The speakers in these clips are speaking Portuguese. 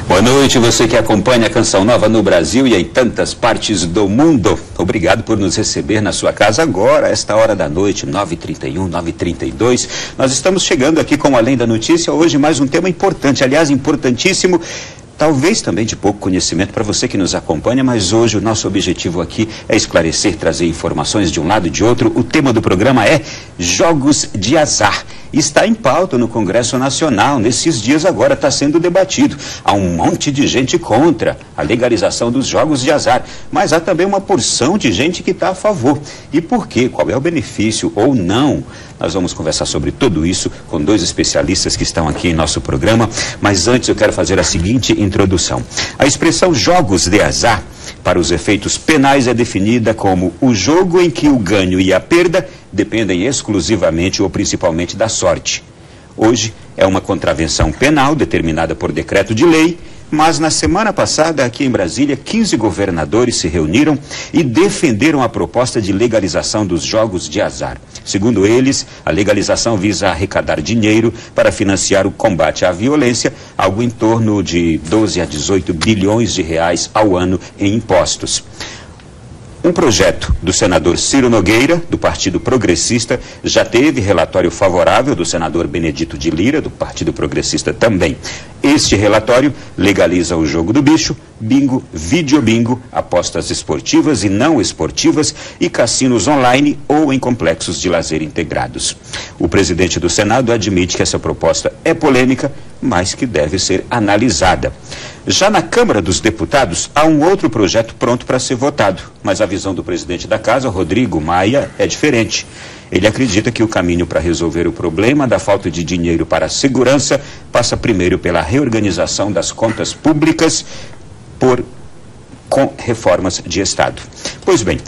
Boa noite, você que acompanha a Canção Nova no Brasil e em tantas partes do mundo. Obrigado por nos receber na sua casa agora, a esta hora da noite, 9h31, 9h32. Nós estamos chegando aqui com Além da Notícia, hoje mais um tema importante, aliás, importantíssimo. Talvez também de pouco conhecimento para você que nos acompanha, mas hoje o nosso objetivo aqui é esclarecer, trazer informações de um lado e de outro. O tema do programa é Jogos de Azar. Está em pauta no Congresso Nacional, nesses dias agora está sendo debatido. Há um monte de gente contra a legalização dos jogos de azar, mas há também uma porção de gente que está a favor. E por quê? Qual é o benefício ou não? Nós vamos conversar sobre tudo isso com dois especialistas que estão aqui em nosso programa, mas antes eu quero fazer a seguinte introdução. A expressão jogos de azar, para os efeitos penais, é definida como o jogo em que o ganho e a perda dependem exclusivamente ou principalmente da sorte. Hoje é uma contravenção penal determinada por decreto de lei, mas na semana passada, aqui em Brasília, 15 governadores se reuniram e defenderam a proposta de legalização dos jogos de azar. Segundo eles, a legalização visa arrecadar dinheiro para financiar o combate à violência, algo em torno de 12 a 18 bilhões de reais ao ano em impostos. Um projeto do senador Ciro Nogueira, do Partido Progressista, já teve relatório favorável do senador Benedito de Lira, do Partido Progressista também. Este relatório legaliza o jogo do bicho, bingo, videobingo, apostas esportivas e não esportivas e cassinos online ou em complexos de lazer integrados. O presidente do Senado admite que essa proposta é polêmica, mas que deve ser analisada. Já na Câmara dos Deputados, há um outro projeto pronto para ser votado, mas a visão do presidente da Casa, Rodrigo Maia, é diferente. Ele acredita que o caminho para resolver o problema da falta de dinheiro para a segurança passa primeiro pela reorganização das contas públicas com reformas de Estado. Pois bem,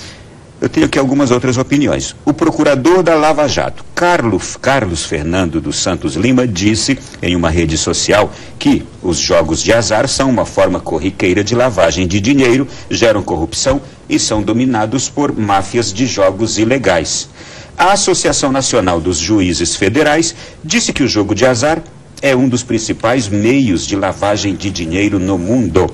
eu tenho aqui algumas outras opiniões. O procurador da Lava Jato, Carlos Fernando dos Santos Lima, disse em uma rede social que os jogos de azar são uma forma corriqueira de lavagem de dinheiro, geram corrupção e são dominados por máfias de jogos ilegais. A Associação Nacional dos Juízes Federais disse que o jogo de azar é um dos principais meios de lavagem de dinheiro no mundo.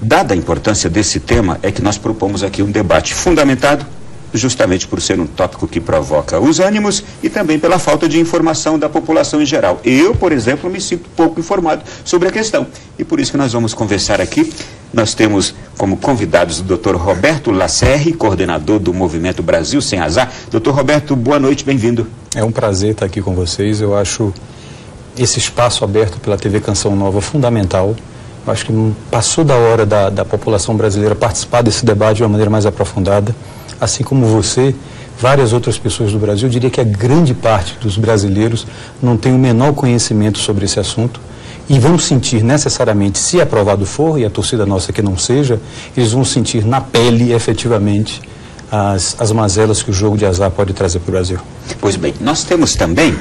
Dada a importância desse tema, é que nós propomos aqui um debate fundamentado, justamente por ser um tópico que provoca os ânimos e também pela falta de informação da população em geral. Eu, por exemplo, me sinto pouco informado sobre a questão e por isso que nós vamos conversar aqui. Nós temos como convidados o Dr. Roberto Lacerre, coordenador do Movimento Brasil Sem Azar. Dr. Roberto, boa noite, bem-vindo. É um prazer estar aqui com vocês. Eu acho esse espaço aberto pela TV Canção Nova fundamental. Eu acho que passou da hora da população brasileira participar desse debate de uma maneira mais aprofundada. Assim como você, várias outras pessoas do Brasil, eu diria que a grande parte dos brasileiros não tem o menor conhecimento sobre esse assunto e vão sentir necessariamente, se aprovado for, e a torcida nossa que não seja, eles vão sentir na pele, efetivamente, as mazelas que o jogo de azar pode trazer para o Brasil. Pois bem, nós temos também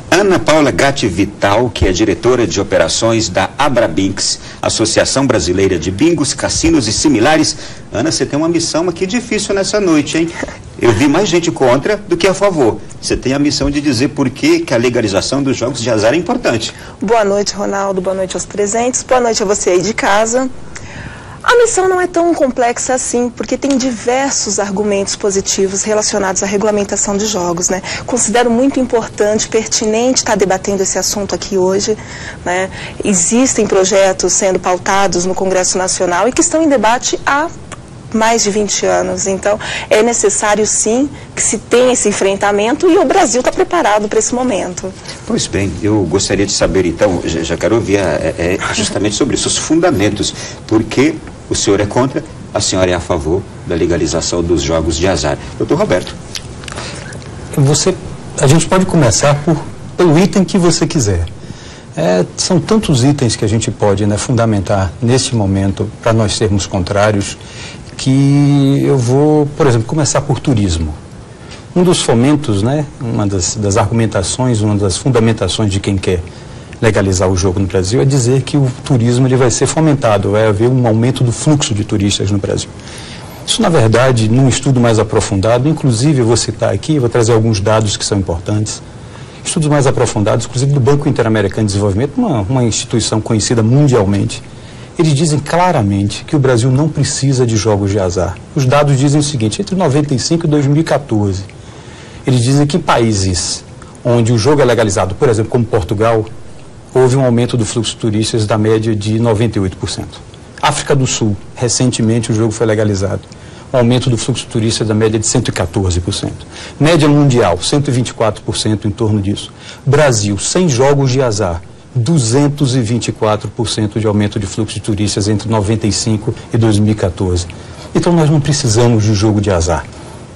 Ana Paula Gatti Vital, que é diretora de operações da Abrabinks, Associação Brasileira de Bingos, Cassinos e Similares. Ana, você tem uma missão aqui difícil nessa noite, hein? Eu vi mais gente contra do que a favor. Você tem a missão de dizer por que a legalização dos jogos de azar é importante. Boa noite, Ronaldo. Boa noite aos presentes. Boa noite a você aí de casa. A missão não é tão complexa assim, porque tem diversos argumentos positivos relacionados à regulamentação de jogos, né? Considero muito importante, pertinente estar debatendo esse assunto aqui hoje, né? Existem projetos sendo pautados no Congresso Nacional e que estão em debate há mais de 20 anos, então é necessário sim que se tenha esse enfrentamento e o Brasil está preparado para esse momento. Pois bem, eu gostaria de saber então, já quero ouvir justamente sobre isso, os fundamentos, porque o senhor é contra, a senhora é a favor da legalização dos jogos de azar. Doutor Roberto. A gente pode começar pelo item que você quiser. São tantos itens que a gente pode fundamentar neste momento para nós sermos contrários, que eu vou, por exemplo, começar por turismo. Um dos fomentos, uma das argumentações, uma das fundamentações de quem quer legalizar o jogo no Brasil é dizer que o turismo ele vai ser fomentado, vai haver um aumento do fluxo de turistas no Brasil. Isso, na verdade, num estudo mais aprofundado, inclusive eu vou citar aqui, vou trazer alguns dados que são importantes, estudos mais aprofundados, inclusive do Banco Interamericano de Desenvolvimento, uma instituição conhecida mundialmente, eles dizem claramente que o Brasil não precisa de jogos de azar. Os dados dizem o seguinte, entre 95 e 2014, eles dizem que em países onde o jogo é legalizado, por exemplo, como Portugal, houve um aumento do fluxo de turistas da média de 98%. África do Sul, recentemente o jogo foi legalizado. Um aumento do fluxo de turistas da média de 114%. Média mundial, 124% em torno disso. Brasil, sem jogos de azar, 224% de aumento de fluxo de turistas entre 95 e 2014. Então nós não precisamos de jogo de azar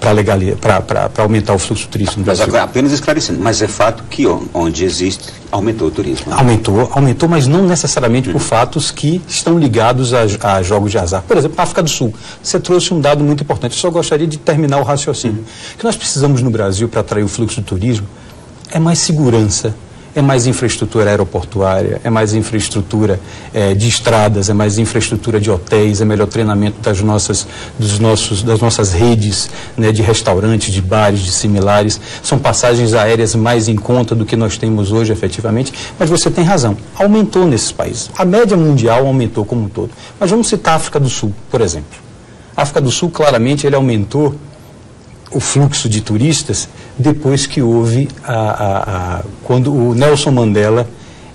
para aumentar o fluxo turístico no Brasil. Mas apenas esclarecendo, mas é fato que onde existe, aumentou o turismo. Né? Aumentou, mas não necessariamente por fatos que estão ligados a jogos de azar. Por exemplo, na África do Sul, você trouxe um dado muito importante, eu só gostaria de terminar o raciocínio. O que nós precisamos no Brasil para atrair o fluxo do turismo é mais segurança, é mais infraestrutura aeroportuária, é mais infraestrutura de estradas, é mais infraestrutura de hotéis, é melhor treinamento das nossas redes, né, de restaurantes, de bares, de similares. São passagens aéreas mais em conta do que nós temos hoje, efetivamente. Mas você tem razão, aumentou nesses países. A média mundial aumentou como um todo. Mas vamos citar a África do Sul, por exemplo. A África do Sul, claramente, ele aumentou o fluxo de turistas depois que houve quando o Nelson Mandela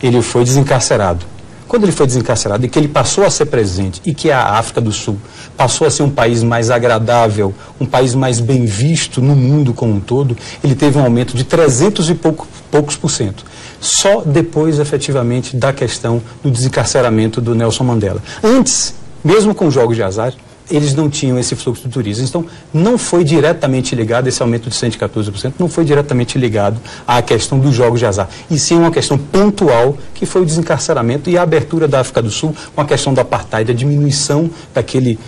ele foi desencarcerado. Quando ele foi desencarcerado e que ele passou a ser presidente e que a África do Sul passou a ser um país mais agradável, um país mais bem visto no mundo como um todo, ele teve um aumento de 300 e poucos por cento. Só depois, efetivamente, da questão do desencarceramento do Nelson Mandela. Antes, mesmo com jogos de azar, eles não tinham esse fluxo de turistas. Então, não foi diretamente ligado, esse aumento de 114%, não foi diretamente ligado à questão dos jogos de azar. E sim uma questão pontual, que foi o desencarceramento e a abertura da África do Sul, com a questão do apartheid, a diminuição daquele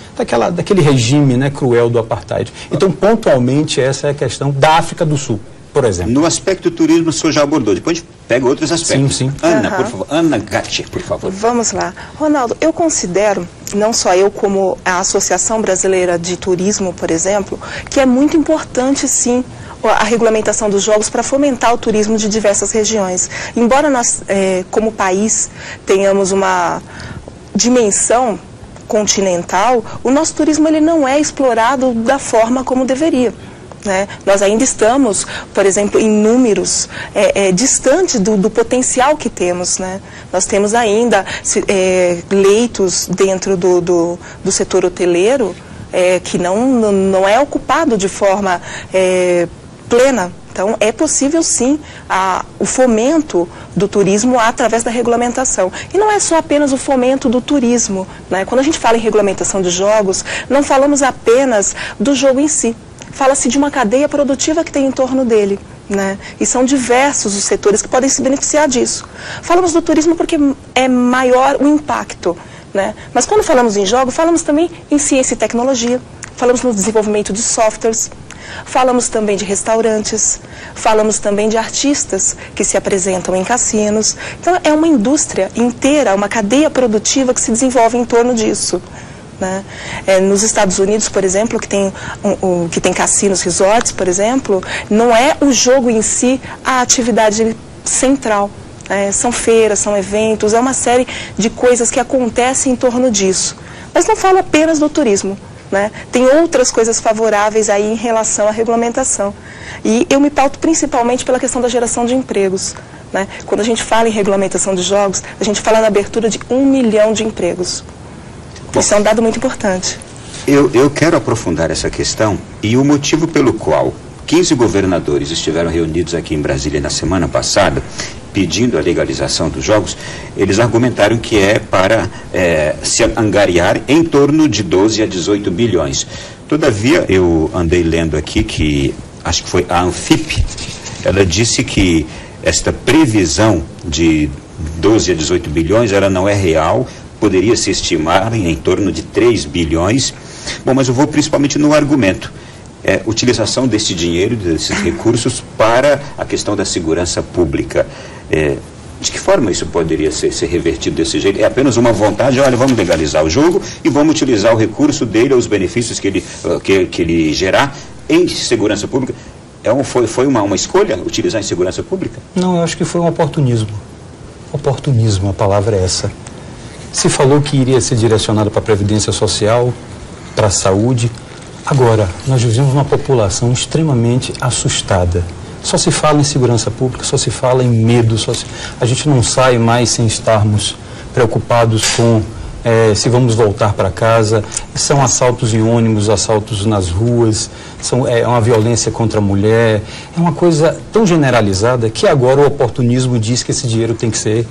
regime, né, cruel do apartheid. Então, pontualmente, essa é a questão da África do Sul, por exemplo. No aspecto do turismo, o senhor já abordou. Depois a gente pega outros aspectos. Sim. Ana, por favor. Ana Gatti, por favor. Vamos lá. Ronaldo, eu considero, não só eu como a Associação Brasileira de Turismo, por exemplo, que é muito importante, sim, a regulamentação dos jogos para fomentar o turismo de diversas regiões. Embora nós, como país, tenhamos uma dimensão continental, o nosso turismo ele não é explorado da forma como deveria. Né? Nós ainda estamos, por exemplo, em números distantes do potencial que temos. Né? Nós temos ainda leitos dentro do setor hoteleiro que não é ocupado de forma plena. Então, é possível, sim, o fomento do turismo através da regulamentação. E não é só apenas o fomento do turismo. Né? Quando a gente fala em regulamentação de jogos, não falamos apenas do jogo em si. Fala-se de uma cadeia produtiva que tem em torno dele, né? E são diversos os setores que podem se beneficiar disso. Falamos do turismo porque é maior o impacto, né? Mas quando falamos em jogo, falamos também em ciência e tecnologia, falamos no desenvolvimento de softwares, falamos também de restaurantes, falamos também de artistas que se apresentam em cassinos. Então é uma indústria inteira, uma cadeia produtiva que se desenvolve em torno disso. Né? Nos Estados Unidos, por exemplo, que tem cassinos, resorts, por exemplo, não é o jogo em si a atividade central. São feiras, são eventos, é uma série de coisas que acontecem em torno disso. Mas não falo apenas do turismo. Né? Tem outras coisas favoráveis aí em relação à regulamentação. E eu me pauto principalmente pela questão da geração de empregos. Né? Quando a gente fala em regulamentação de jogos, a gente fala na abertura de 1 milhão de empregos. Isso é um dado muito importante. Eu quero aprofundar essa questão e o motivo pelo qual 15 governadores estiveram reunidos aqui em Brasília na semana passada, pedindo a legalização dos jogos, eles argumentaram que é para se angariar em torno de 12 a 18 bilhões. Todavia, eu andei lendo aqui que, acho que foi a Anfip, ela disse que esta previsão de 12 a 18 bilhões, ela não é real, poderia se estimar em torno de 3 bilhões. Bom, mas eu vou principalmente no argumento. Utilização desse dinheiro, desses recursos para a questão da segurança pública. De que forma isso poderia ser revertido desse jeito? É apenas uma vontade, olha, vamos legalizar o jogo e vamos utilizar o recurso dele, os benefícios que ele gerar em segurança pública. Foi uma escolha utilizar em segurança pública? Não, eu acho que foi um oportunismo. Oportunismo, a palavra é essa. Se falou que iria ser direcionado para a Previdência Social, para a saúde. Agora, nós vivemos uma população extremamente assustada. Só se fala em segurança pública, só se fala em medo. A gente não sai mais sem estarmos preocupados com se vamos voltar para casa. São assaltos em ônibus, assaltos nas ruas, é uma violência contra a mulher. É uma coisa tão generalizada que agora o oportunismo diz que esse dinheiro tem que ser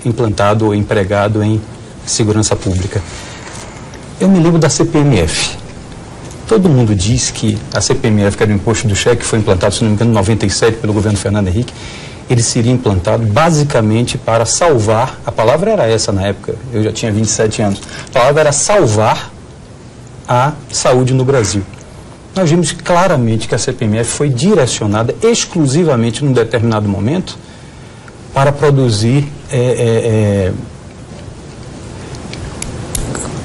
implantado ou empregado em segurança pública. Eu me lembro da CPMF. Todo mundo diz que a CPMF, que era o imposto do cheque, foi implantado, se não me engano, em 97 pelo governo Fernando Henrique. Ele seria implantado basicamente para salvar, a palavra era essa na época, eu já tinha 27 anos, a palavra era salvar a saúde no Brasil. Nós vimos claramente que a CPMF foi direcionada exclusivamente num determinado momento para produzir,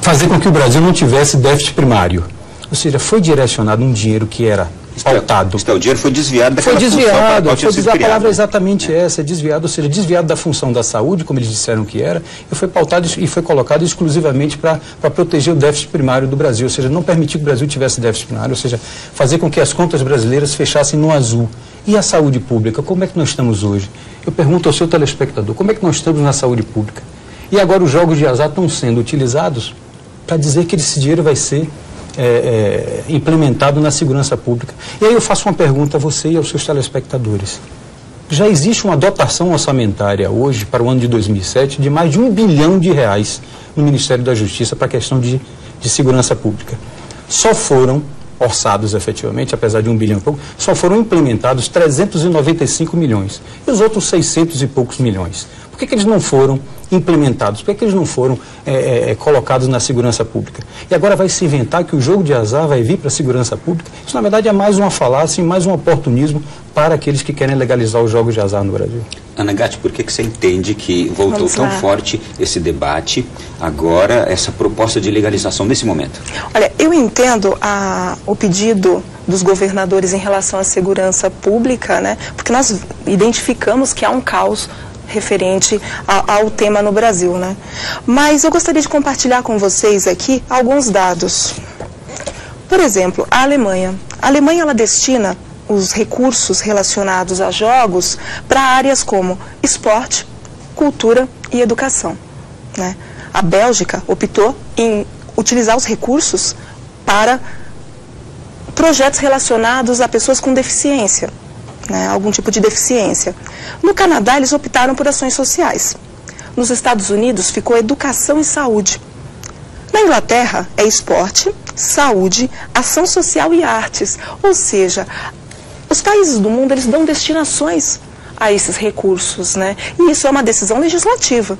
fazer com que o Brasil não tivesse déficit primário. Ou seja, foi direcionado um dinheiro que era pautado. O dinheiro foi desviado daquela função. Foi desviado, a palavra é exatamente essa, desviado, ou seja, desviado da função da saúde, como eles disseram que era, e foi pautado e foi colocado exclusivamente para proteger o déficit primário do Brasil, ou seja, não permitir que o Brasil tivesse déficit primário, ou seja, fazer com que as contas brasileiras fechassem no azul. E a saúde pública, como é que nós estamos hoje? Eu pergunto ao seu telespectador, como é que nós estamos na saúde pública? E agora os jogos de azar estão sendo utilizados para dizer que esse dinheiro vai ser implementado na segurança pública. E aí eu faço uma pergunta a você e aos seus telespectadores. Já existe uma dotação orçamentária hoje, para o ano de 2007, de mais de R$1 bilhão no Ministério da Justiça para a questão de segurança pública. Só foram orçados efetivamente, apesar de R$1 bilhão e pouco, só foram implementados 395 milhões. E os outros 600 e poucos milhões? Por que eles não foram implementados? Por que eles não foram colocados na segurança pública? E agora vai se inventar que o jogo de azar vai vir para a segurança pública? Isso, na verdade, é mais uma falácia e mais um oportunismo para aqueles que querem legalizar os jogos de azar no Brasil. Ana Gatti, por que você entende que voltou tão forte esse debate, agora, essa proposta de legalização nesse momento? Olha, eu entendo o pedido dos governadores em relação à segurança pública, né? Porque nós identificamos que há um caos referente ao tema no Brasil, né? Mas eu gostaria de compartilhar com vocês aqui alguns dados. Por exemplo, a Alemanha. A Alemanha, ela destina os recursos relacionados a jogos para áreas como esporte, cultura e educação, né? A Bélgica optou em utilizar os recursos para projetos relacionados a pessoas com deficiência, né, algum tipo de deficiência. No Canadá, eles optaram por ações sociais. Nos Estados Unidos, ficou educação e saúde. Na Inglaterra, é esporte, saúde, ação social e artes. Ou seja, os países do mundo, eles dão destinações a esses recursos, né? E isso é uma decisão legislativa,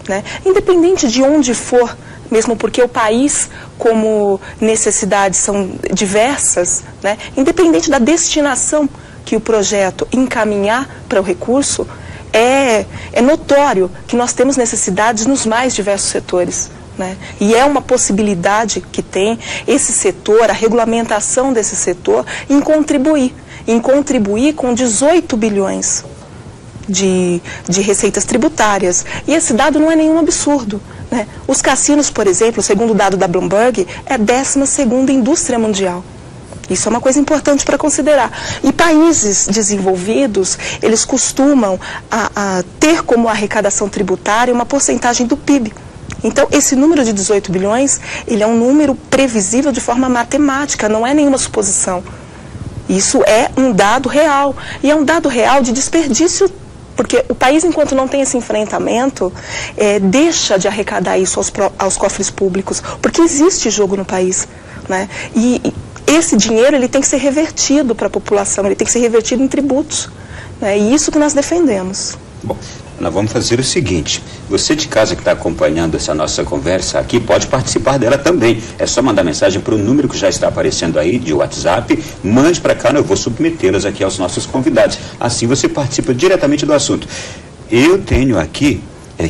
né? Independente de onde for, mesmo porque o país, como necessidades são diversas, né? Independente da destinação que o projeto encaminhar para o recurso, é notório que nós temos necessidades nos mais diversos setores, né? E é uma possibilidade que tem esse setor, a regulamentação desse setor, em contribuir com 18 bilhões de receitas tributárias. E esse dado não é nenhum absurdo, né? Os cassinos, por exemplo, segundo o dado da Bloomberg, é a 12ª indústria mundial. Isso é uma coisa importante para considerar. E países desenvolvidos, eles costumam ter como arrecadação tributária uma porcentagem do PIB. Então, esse número de 18 bilhões, ele é um número previsível de forma matemática, não é nenhuma suposição. Isso é um dado real. E é um dado real de desperdício, porque o país, enquanto não tem esse enfrentamento, deixa de arrecadar isso aos cofres públicos, porque existe jogo no país, né? E esse dinheiro, ele tem que ser revertido para a população, ele tem que ser revertido em tributos, né? E isso que nós defendemos. Bom, nós vamos fazer o seguinte, você de casa que está acompanhando essa nossa conversa aqui, pode participar dela também. É só mandar mensagem para o número que já está aparecendo aí, de WhatsApp, mande para cá, eu vou submetê-las aqui aos nossos convidados. Assim você participa diretamente do assunto. eu tenho aqui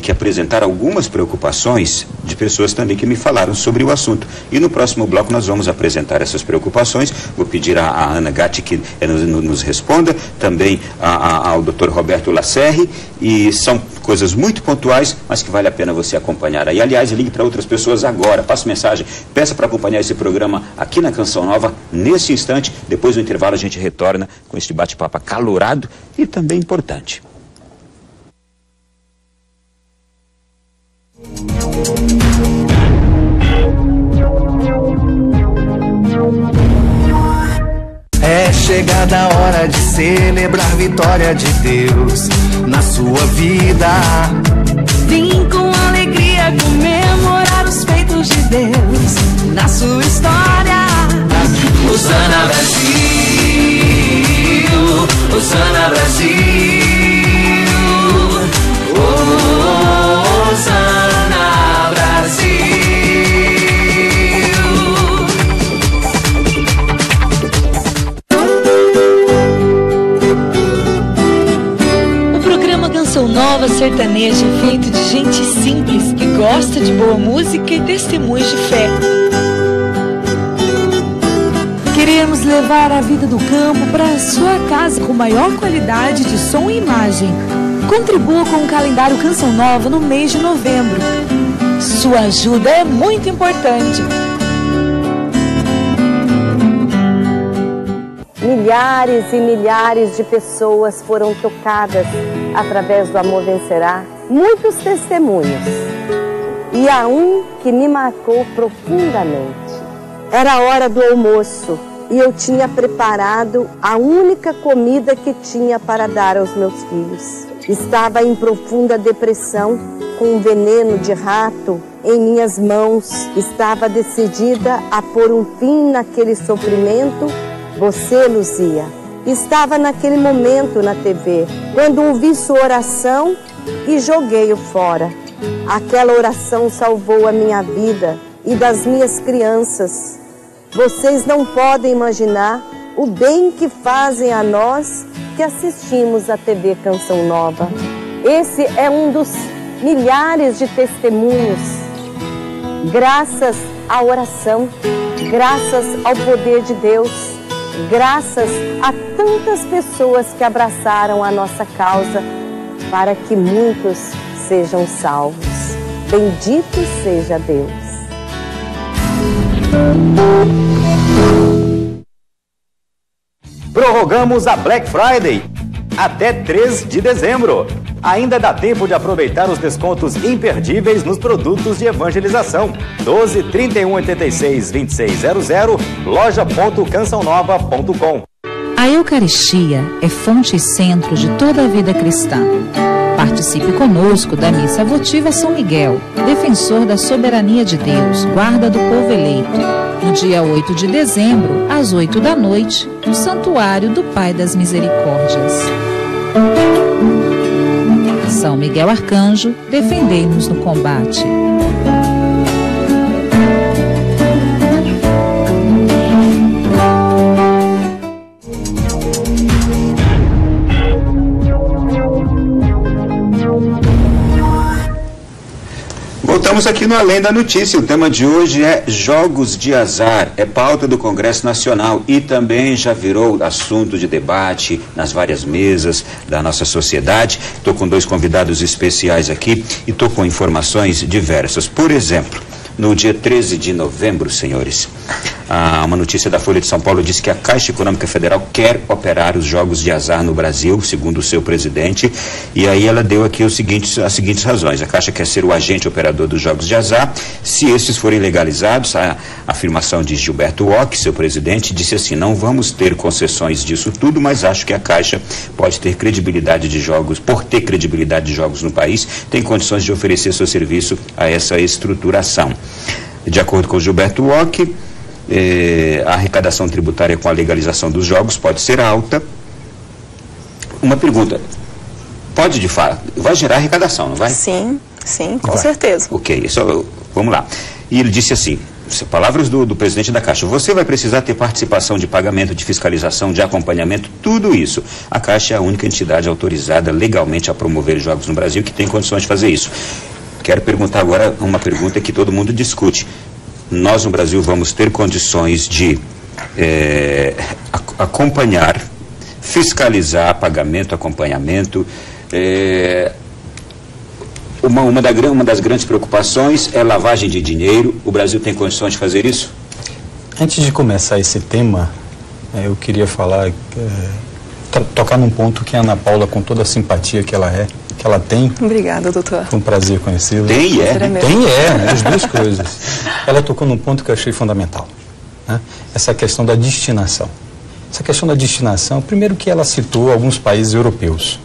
que apresentar algumas preocupações de pessoas também que me falaram sobre o assunto. E no próximo bloco nós vamos apresentar essas preocupações. Vou pedir a Ana Gatti que nos responda, também ao Dr. Roberto Lacerre, e são coisas muito pontuais, mas que vale a pena você acompanhar aí. Aliás, ligue para outras pessoas agora, passe mensagem, peça para acompanhar esse programa aqui na Canção Nova, nesse instante. Depois do intervalo a gente retorna com este bate-papo acalorado e também importante. É chegada a hora de celebrar a vitória de Deus na sua vida. Vim com alegria comemorar os feitos de Deus na sua história. Hosana Brasil, Hosana Brasil, Hosana Brasil. O programa Canção Nova Sertaneja é feito de gente simples que gosta de boa música e testemunhos de fé. Queremos levar a vida do campo para a sua casa com maior qualidade de som e imagem. Contribua com o calendário Canção Nova no mês de novembro. Sua ajuda é muito importante. Milhares e milhares de pessoas foram tocadas através do Amor Vencerá. Muitos testemunhos. E há um que me marcou profundamente. Era a hora do almoço e eu tinha preparado a única comida que tinha para dar aos meus filhos. Estava em profunda depressão, com um veneno de rato em minhas mãos. Estava decidida a pôr um fim naquele sofrimento. Você, Luzia, estava naquele momento na TV, quando ouvi sua oração e joguei-o fora. Aquela oração salvou a minha vida e das minhas crianças. Vocês não podem imaginar o bem que fazem a nós que assistimos à TV Canção Nova. Esse é um dos milhares de testemunhos. Graças à oração, graças ao poder de Deus, graças a tantas pessoas que abraçaram a nossa causa para que muitos sejam salvos. Bendito seja Deus. Prorrogamos a Black Friday até 3 de dezembro. Ainda dá tempo de aproveitar os descontos imperdíveis nos produtos de evangelização. 12 31 86 2600, loja.cançãonova.com. A Eucaristia é fonte e centro de toda a vida cristã. Participe conosco da missa votiva São Miguel, defensor da soberania de Deus, guarda do povo eleito, no dia 8 de dezembro, às 8 da noite, no Santuário do Pai das Misericórdias. São Miguel Arcanjo, defendei-nos no combate. Voltamos aqui no Além da Notícia. O tema de hoje é jogos de azar. É pauta do Congresso Nacional e também já virou assunto de debate nas várias mesas da nossa sociedade. Estou com dois convidados especiais aqui e estou com informações diversas. Por exemplo, no dia 13 de novembro, senhores, uma notícia da Folha de São Paulo diz que a Caixa Econômica Federal quer operar os jogos de azar no Brasil, segundo o seu presidente, e aí ela deu aqui as seguintes razões. A Caixa quer ser o agente operador dos jogos de azar, se esses forem legalizados. A afirmação de Gilberto Ock, seu presidente, disse assim: não vamos ter concessões disso tudo, mas acho que a Caixa pode ter credibilidade de jogos, por ter credibilidade de jogos no país, tem condições de oferecer seu serviço a essa estruturação. De acordo com Gilberto Ock, a arrecadação tributária com a legalização dos jogos pode ser alta. Uma pergunta: pode de fato, vai gerar arrecadação, não vai? Sim, sim, com certeza. Ok, vamos lá. E ele disse assim: palavras do presidente da Caixa, você vai precisar ter participação de pagamento, de fiscalização, de acompanhamento, tudo isso. A Caixa é a única entidade autorizada legalmente a promover jogos no Brasil que tem condições de fazer isso. Quero perguntar agora uma pergunta que todo mundo discute. Nós no Brasil vamos ter condições de acompanhar, fiscalizar pagamento, acompanhamento. Uma das grandes preocupações é lavagem de dinheiro. O Brasil tem condições de fazer isso? Antes de começar esse tema, eu queria falar, tocar num ponto que a Ana Paula, com toda a simpatia que ela tem. Obrigada, doutor. Foi um prazer conhecê-la. As duas coisas. Ela tocou num ponto que eu achei fundamental, né? Essa questão da destinação. Essa questão da destinação, primeiro que ela citou alguns países europeus.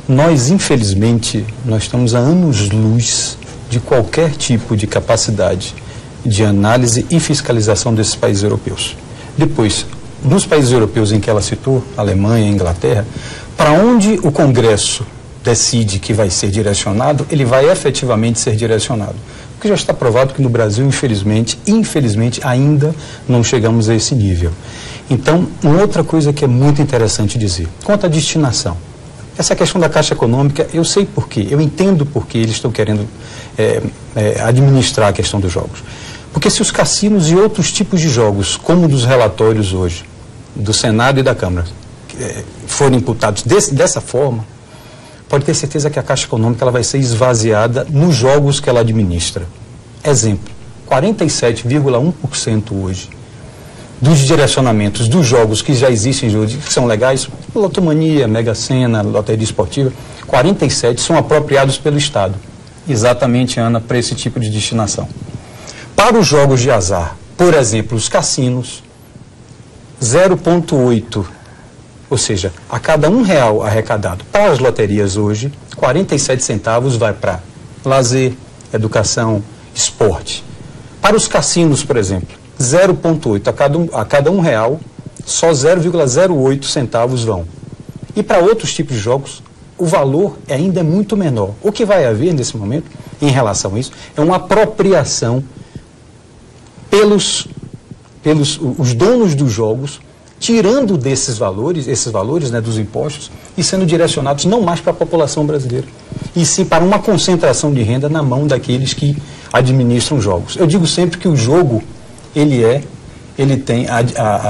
Nós, infelizmente, nós estamos a anos-luz de qualquer tipo de capacidade de análise e fiscalização desses países europeus. Depois, nos países europeus em que ela citou, Alemanha, Inglaterra, para onde o Congresso decide que vai ser direcionado, ele vai efetivamente ser direcionado. Porque já está provado que no Brasil, infelizmente, ainda não chegamos a esse nível. Então, uma outra coisa que é muito interessante dizer, quanto à destinação. Essa questão da Caixa Econômica, eu sei por quê, eu entendo por que eles estão querendo administrar a questão dos jogos. Porque se os cassinos e outros tipos de jogos, como dos relatórios hoje, do Senado e da Câmara, forem imputados dessa forma, pode ter certeza que a Caixa Econômica ela vai ser esvaziada nos jogos que ela administra. Exemplo, 47,1% hoje dos direcionamentos dos jogos que já existem hoje, que são legais, Lotomania, Mega Sena, Loteria Esportiva, 47% são apropriados pelo Estado. Exatamente, Ana, para esse tipo de destinação. Para os jogos de azar, por exemplo, os cassinos, 0,8%. Ou seja, a cada R$1 arrecadado para as loterias hoje, 47 centavos vai para lazer, educação, esporte. Para os cassinos, por exemplo, 0,8. A cada R$1, só 0,08 centavos vão. E para outros tipos de jogos, o valor ainda é muito menor. O que vai haver nesse momento, em relação a isso, é uma apropriação pelos os donos dos jogos, tirando desses valores, né, dos impostos, e sendo direcionados não mais para a população brasileira, e sim para uma concentração de renda na mão daqueles que administram jogos. Eu digo sempre que o jogo, ele tem, a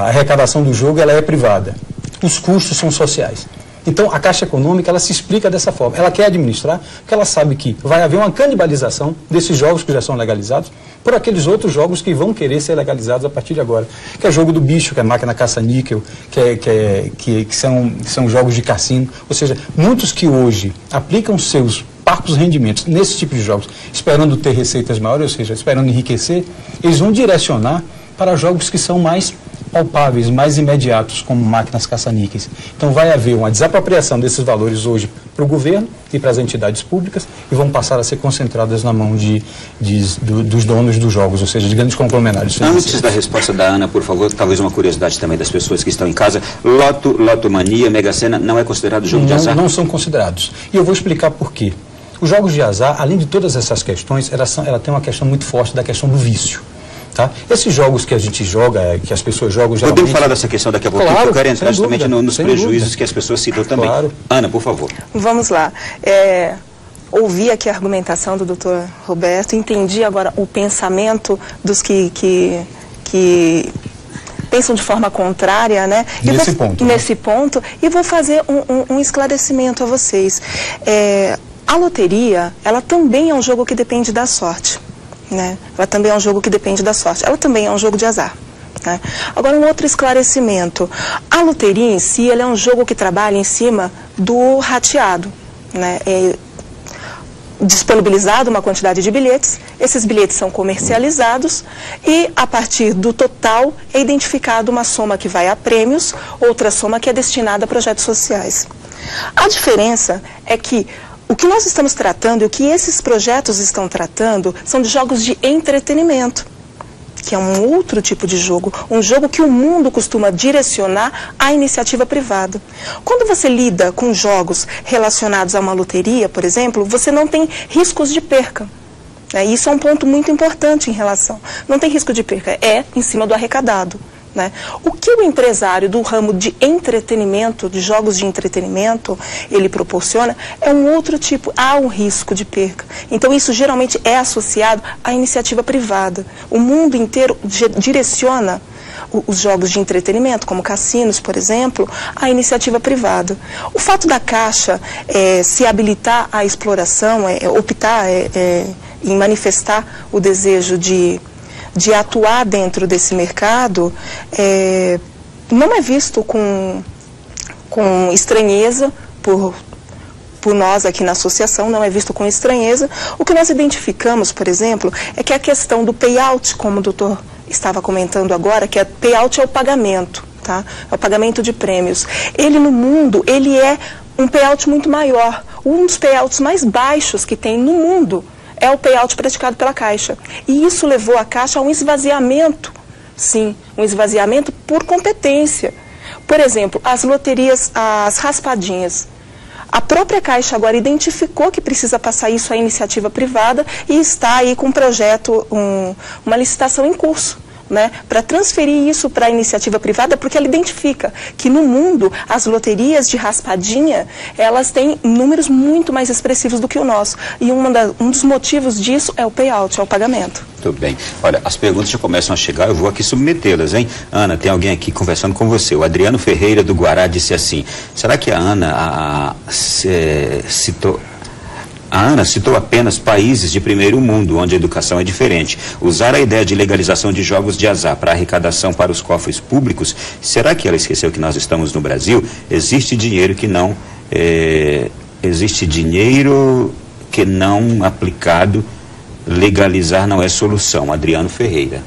arrecadação do jogo ela é privada, os custos são sociais. Então, a Caixa Econômica, ela se explica dessa forma. Ela quer administrar, porque ela sabe que vai haver uma canibalização desses jogos que já são legalizados por aqueles outros jogos que vão querer ser legalizados a partir de agora. Que é jogo do bicho, que é máquina caça-níquel, que são jogos de cassino. Ou seja, muitos que hoje aplicam seus parcos rendimentos nesse tipo de jogos, esperando ter receitas maiores, ou seja, esperando enriquecer, eles vão direcionar para jogos que são mais palpáveis, mais imediatos, como máquinas caça-níqueis. Então vai haver uma desapropriação desses valores hoje para o governo e para as entidades públicas e vão passar a ser concentradas na mão dos donos dos jogos, ou seja, de grandes conglomerados financeiros. Antes da resposta da Ana, por favor, talvez uma curiosidade também das pessoas que estão em casa, Lotomania, Mega Sena não é considerado jogo de azar? Não são considerados. E eu vou explicar por quê. Os jogos de azar, além de todas essas questões, ela tem uma questão muito forte da questão do vício. Tá? Esses jogos que a gente joga, que as pessoas jogam geralmente... Podemos falar dessa questão daqui a pouco, claro, eu quero entrar justamente nos prejuízos dúvida. Que as pessoas citam também. Claro. Ana, por favor. Vamos lá. Ouvi aqui a argumentação do Dr. Roberto, entendi agora o pensamento dos que pensam de forma contrária, né? Nesse ponto, e vou fazer um esclarecimento a vocês. A loteria, ela também é um jogo que depende da sorte. Né? Ela também é um jogo que depende da sorte. Ela também é um jogo de azar. Né? Agora, um outro esclarecimento. A loteria em si, ela é um jogo que trabalha em cima do rateado. Né? É disponibilizado uma quantidade de bilhetes, esses bilhetes são comercializados e, a partir do total, é identificada uma soma que vai a prêmios, outra soma que é destinada a projetos sociais. A diferença é que o que nós estamos tratando e o que esses projetos estão tratando são de jogos de entretenimento, que é um outro tipo de jogo, um jogo que o mundo costuma direcionar à iniciativa privada. Quando você lida com jogos relacionados a uma loteria, por exemplo, você não tem riscos de perca. Isso é um ponto muito importante em relação. Não tem risco de perca, é em cima do arrecadado. O que o empresário do ramo de entretenimento, de jogos de entretenimento, ele proporciona é um outro tipo, há um risco de perca. Então isso geralmente é associado à iniciativa privada. O mundo inteiro direciona os jogos de entretenimento, como cassinos, por exemplo, à iniciativa privada. O fato da Caixa se habilitar à exploração, optar em manifestar o desejo de atuar dentro desse mercado, não é visto com estranheza por nós aqui na associação, não é visto com estranheza. O que nós identificamos, por exemplo, é que a questão do payout, como o doutor estava comentando agora, que payout é o pagamento, tá? É o pagamento de prêmios. Ele no mundo, ele é um payout muito maior. Um dos payouts mais baixos que tem no mundo é o payout praticado pela Caixa. E isso levou a Caixa a um esvaziamento, sim, um esvaziamento por competência. Por exemplo, as loterias, as raspadinhas. A própria Caixa agora identificou que precisa passar isso à iniciativa privada e está aí com um projeto, uma licitação em curso, para transferir isso para a iniciativa privada, porque ela identifica que no mundo as loterias de raspadinha, elas têm números muito mais expressivos do que o nosso. E um dos motivos disso é o payout, é o pagamento. Muito bem. Olha, as perguntas já começam a chegar, eu vou aqui submetê-las, hein? Ana, tem alguém aqui conversando com você. O Adriano Ferreira do Guará disse assim: será que a Ana citou apenas países de primeiro mundo, onde a educação é diferente. Usar a ideia de legalização de jogos de azar para arrecadação para os cofres públicos, será que ela esqueceu que nós estamos no Brasil? Existe dinheiro que não aplicado, legalizar não é solução. Adriano Ferreira.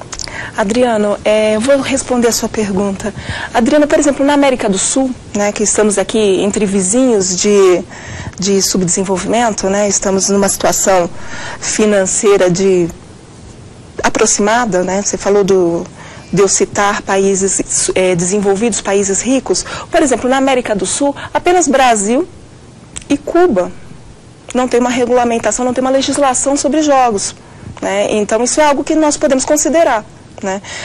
Adriano, eu vou responder a sua pergunta. Adriano, por exemplo, na América do Sul, que estamos aqui entre vizinhos de subdesenvolvimento, estamos numa situação financeira aproximada, você falou de eu citar países desenvolvidos, países ricos. Por exemplo, na América do Sul, apenas Brasil e Cuba não tem uma regulamentação, não tem uma legislação sobre jogos. Então, isso é algo que nós podemos considerar.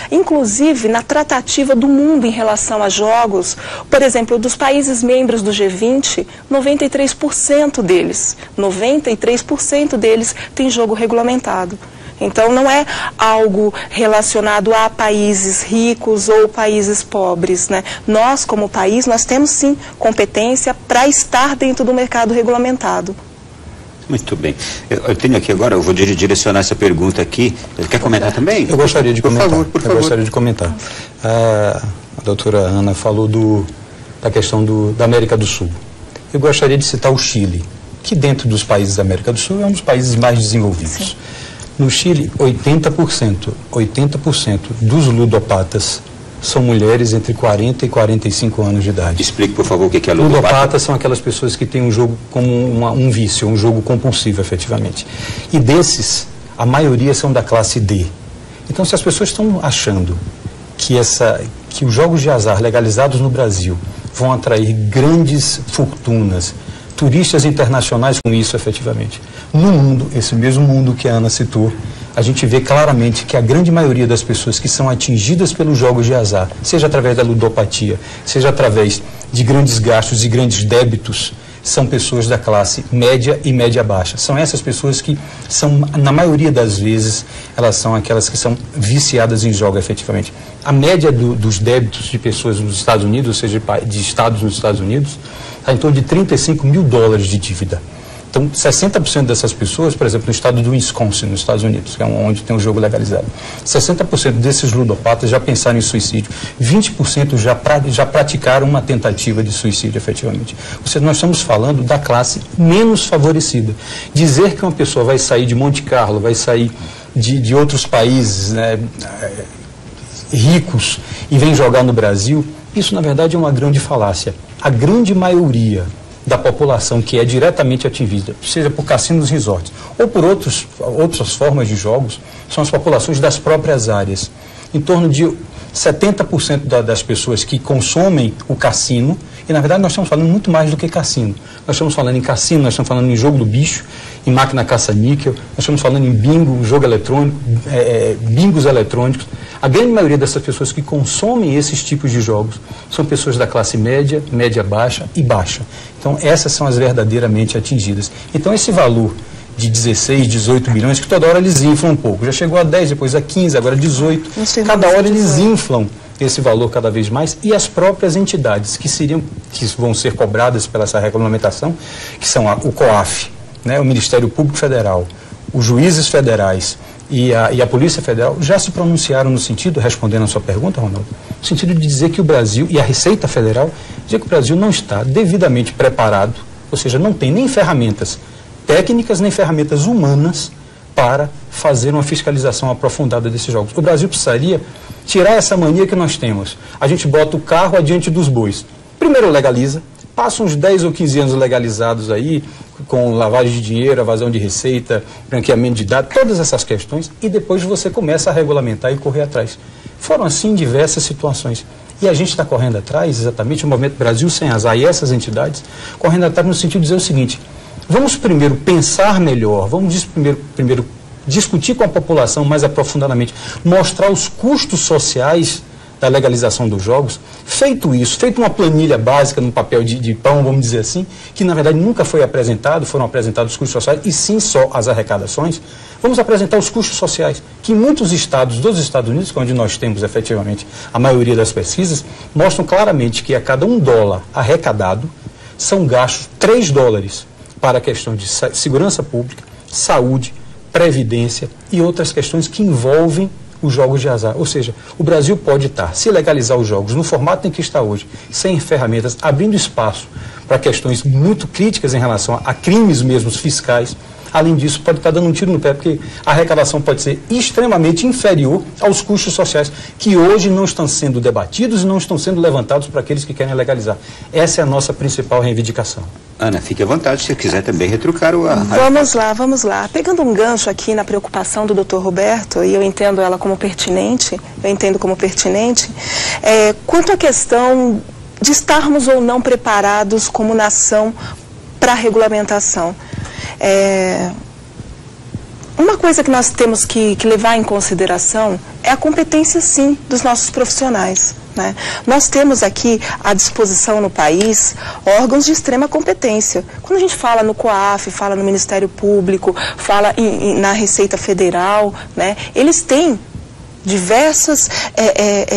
Inclusive, na tratativa do mundo em relação a jogos, por exemplo, dos países membros do G20, 93% deles tem jogo regulamentado. Então, não é algo relacionado a países ricos ou países pobres. Nós, como país, nós temos sim competência para estar dentro do mercado regulamentado. Muito bem. Eu tenho aqui agora, eu vou direcionar essa pergunta aqui. Ele quer comentar também? Eu gostaria de comentar. Por favor. Eu gostaria de comentar. A doutora Ana falou da questão da América do Sul. Eu gostaria de citar o Chile, que dentro dos países da América do Sul é um dos países mais desenvolvidos. Sim. No Chile, 80% dos ludopatas são mulheres entre 40 e 45 anos de idade. Explique, por favor, o que é ludopata. Ludopatas são aquelas pessoas que têm um jogo como um vício, um jogo compulsivo, efetivamente. E desses, a maioria são da classe D. Então, se as pessoas estão achando que os jogos de azar legalizados no Brasil vão atrair grandes fortunas, turistas internacionais com isso, efetivamente. No mundo, esse mesmo mundo que a Ana citou, a gente vê claramente que a grande maioria das pessoas que são atingidas pelos jogos de azar, seja através da ludopatia, seja através de grandes gastos e grandes débitos, são pessoas da classe média e média baixa. São essas pessoas que são, na maioria das vezes, elas são aquelas que são viciadas em jogo, efetivamente. A média dos débitos de pessoas nos Estados Unidos, ou seja, de estados nos Estados Unidos, está em torno de $35 mil de dívida. Então, 60% dessas pessoas, por exemplo, no estado do Wisconsin, nos Estados Unidos, que é onde tem o jogo legalizado, 60% desses ludopatas já pensaram em suicídio, 20% já praticaram uma tentativa de suicídio, efetivamente. Ou seja, nós estamos falando da classe menos favorecida. Dizer que uma pessoa vai sair de Monte Carlo, vai sair de outros países ricos e vem jogar no Brasil, isso, na verdade, é uma grande falácia. A grande maioria da população que é diretamente atingida, seja por cassinos e resorts, ou por outras formas de jogos, são as populações das próprias áreas. Em torno de 70% das pessoas que consomem o cassino E, na verdade, nós estamos falando muito mais do que cassino. Nós estamos falando em cassino, nós estamos falando em jogo do bicho, em máquina caça-níquel, nós estamos falando em bingo, jogo eletrônico, bingos eletrônicos. A grande maioria dessas pessoas que consomem esses tipos de jogos são pessoas da classe média, média baixa e baixa. Então, essas são as verdadeiramente atingidas. Então, esse valor de 16, 18 bilhões, que toda hora eles inflam um pouco. Já chegou a 10, depois a 15, agora 18. Cada hora eles inflam esse valor cada vez mais, e as próprias entidades que vão ser cobradas pela essa regulamentação, que são o COAF, né, o Ministério Público Federal, os juízes federais e a Polícia Federal, já se pronunciaram no sentido, respondendo a sua pergunta, Ronaldo, no sentido de dizer que o Brasil, e a Receita Federal, dizer que o Brasil não está devidamente preparado, ou seja, não tem nem ferramentas técnicas, nem ferramentas humanas para fazer uma fiscalização aprofundada desses jogos. O Brasil precisaria tirar essa mania que nós temos. A gente bota o carro adiante dos bois. Primeiro legaliza, passa uns 10 ou 15 anos legalizados aí, com lavagem de dinheiro, evasão de receita, branqueamento de dados, todas essas questões, e depois você começa a regulamentar e correr atrás. Foram assim diversas situações. E a gente está correndo atrás, exatamente, o Movimento Brasil Sem Azar e essas entidades, correndo atrás no sentido de dizer o seguinte: vamos primeiro pensar melhor, vamos primeiro discutir com a população mais aprofundadamente, mostrar os custos sociais da legalização dos jogos. Feito isso, feito uma planilha básica no papel de pão, vamos dizer assim, que na verdade nunca foi apresentado, foram apresentados os custos sociais e sim só as arrecadações, vamos apresentar os custos sociais, que muitos estados dos Estados Unidos, onde nós temos efetivamente a maioria das pesquisas, mostram claramente que a cada $1 arrecadado, são gastos $3 para a questão de segurança pública, saúde, previdência e outras questões que envolvem os jogos de azar. Ou seja, o Brasil pode estar, se legalizar os jogos no formato em que está hoje, sem ferramentas, abrindo espaço para questões muito críticas em relação a crimes mesmos fiscais. Além disso, pode estar dando um tiro no pé, porque a arrecadação pode ser extremamente inferior aos custos sociais, que hoje não estão sendo debatidos e não estão sendo levantados para aqueles que querem legalizar. Essa é a nossa principal reivindicação. Ana, fique à vontade, se quiser também retrucar o... Vamos lá. Pegando um gancho aqui na preocupação do Dr. Roberto, e eu entendo ela como pertinente, quanto à questão de estarmos ou não preparados como nação para a regulamentação. Uma coisa que nós temos que levar em consideração é a competência, sim, dos nossos profissionais. Né? Nós temos aqui à disposição no país órgãos de extrema competência. Quando a gente fala no COAF, fala no Ministério Público, fala na Receita Federal, né? Eles têm diversas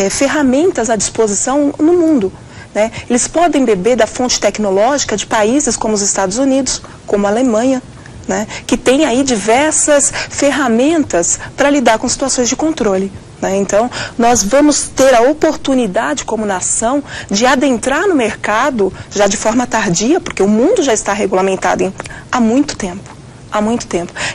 ferramentas à disposição no mundo. Né? Eles podem beber da fonte tecnológica de países como os Estados Unidos, como a Alemanha, né? Que tem aí diversas ferramentas para lidar com situações de controle. Né? Então, nós vamos ter a oportunidade como nação de adentrar no mercado já de forma tardia, porque o mundo já está regulamentado há muito tempo.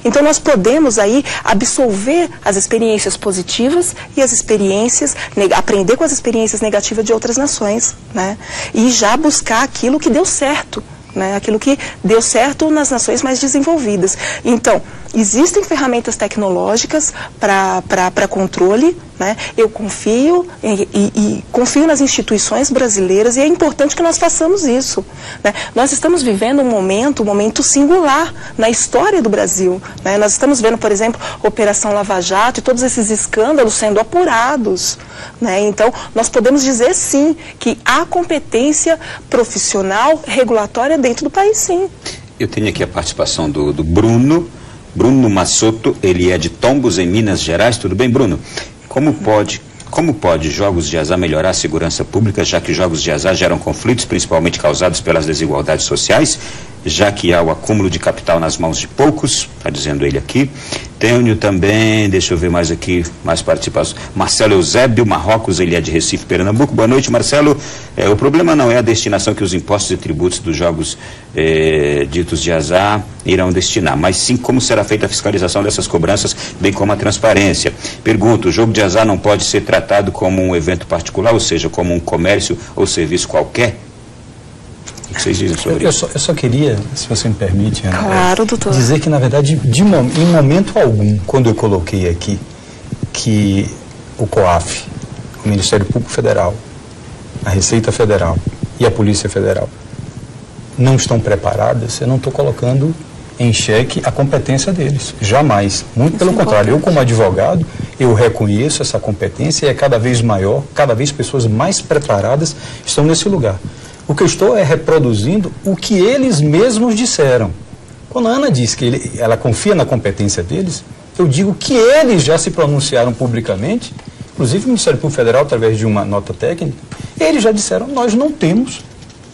Então nós podemos aí absorver as experiências positivas e as experiências, aprender com as experiências negativas de outras nações, né? E já buscar aquilo que deu certo, né? Aquilo que deu certo nas nações mais desenvolvidas. Então, existem ferramentas tecnológicas para controle, né? Eu confio e confio nas instituições brasileiras e é importante que nós façamos isso. Né? Nós estamos vivendo um momento singular na história do Brasil. Né? Nós estamos vendo, por exemplo, Operação Lava Jato e todos esses escândalos sendo apurados. Né? Então, nós podemos dizer sim que há competência profissional regulatória dentro do país, sim. Eu tenho aqui a participação do Bruno Massoto, ele é de Tombos, em Minas Gerais. Tudo bem, Bruno? Como pode jogos de azar melhorar a segurança pública, já que jogos de azar geram conflitos, principalmente causados pelas desigualdades sociais, já que há o acúmulo de capital nas mãos de poucos, está dizendo ele aqui. Tenho também, deixa eu ver mais aqui, mais participações. Marcelo Eusébio Marrocos, ele é de Recife, Pernambuco. Boa noite, Marcelo. O problema não é a destinação que os impostos e tributos dos jogos ditos de azar irão destinar, mas sim como será feita a fiscalização dessas cobranças, bem como a transparência. Pergunto, o jogo de azar não pode ser tratado como um evento particular, ou seja, como um comércio ou serviço qualquer? O que vocês dizem sobre isso? Eu só queria, se você me permite, Ana, claro, doutor, dizer que, na verdade, em momento algum, quando eu coloquei aqui que o COAF, o Ministério Público Federal, a Receita Federal e a Polícia Federal não estão preparadas, eu não estou colocando em xeque a competência deles, jamais, muito pelo contrário. Eu, como advogado, eu reconheço essa competência e é cada vez maior, cada vez pessoas mais preparadas estão nesse lugar. O que eu estou é reproduzindo o que eles mesmos disseram. Quando a Ana diz que ela confia na competência deles, eu digo que eles já se pronunciaram publicamente, inclusive o Ministério Público Federal, através de uma nota técnica, eles já disseram, nós não temos,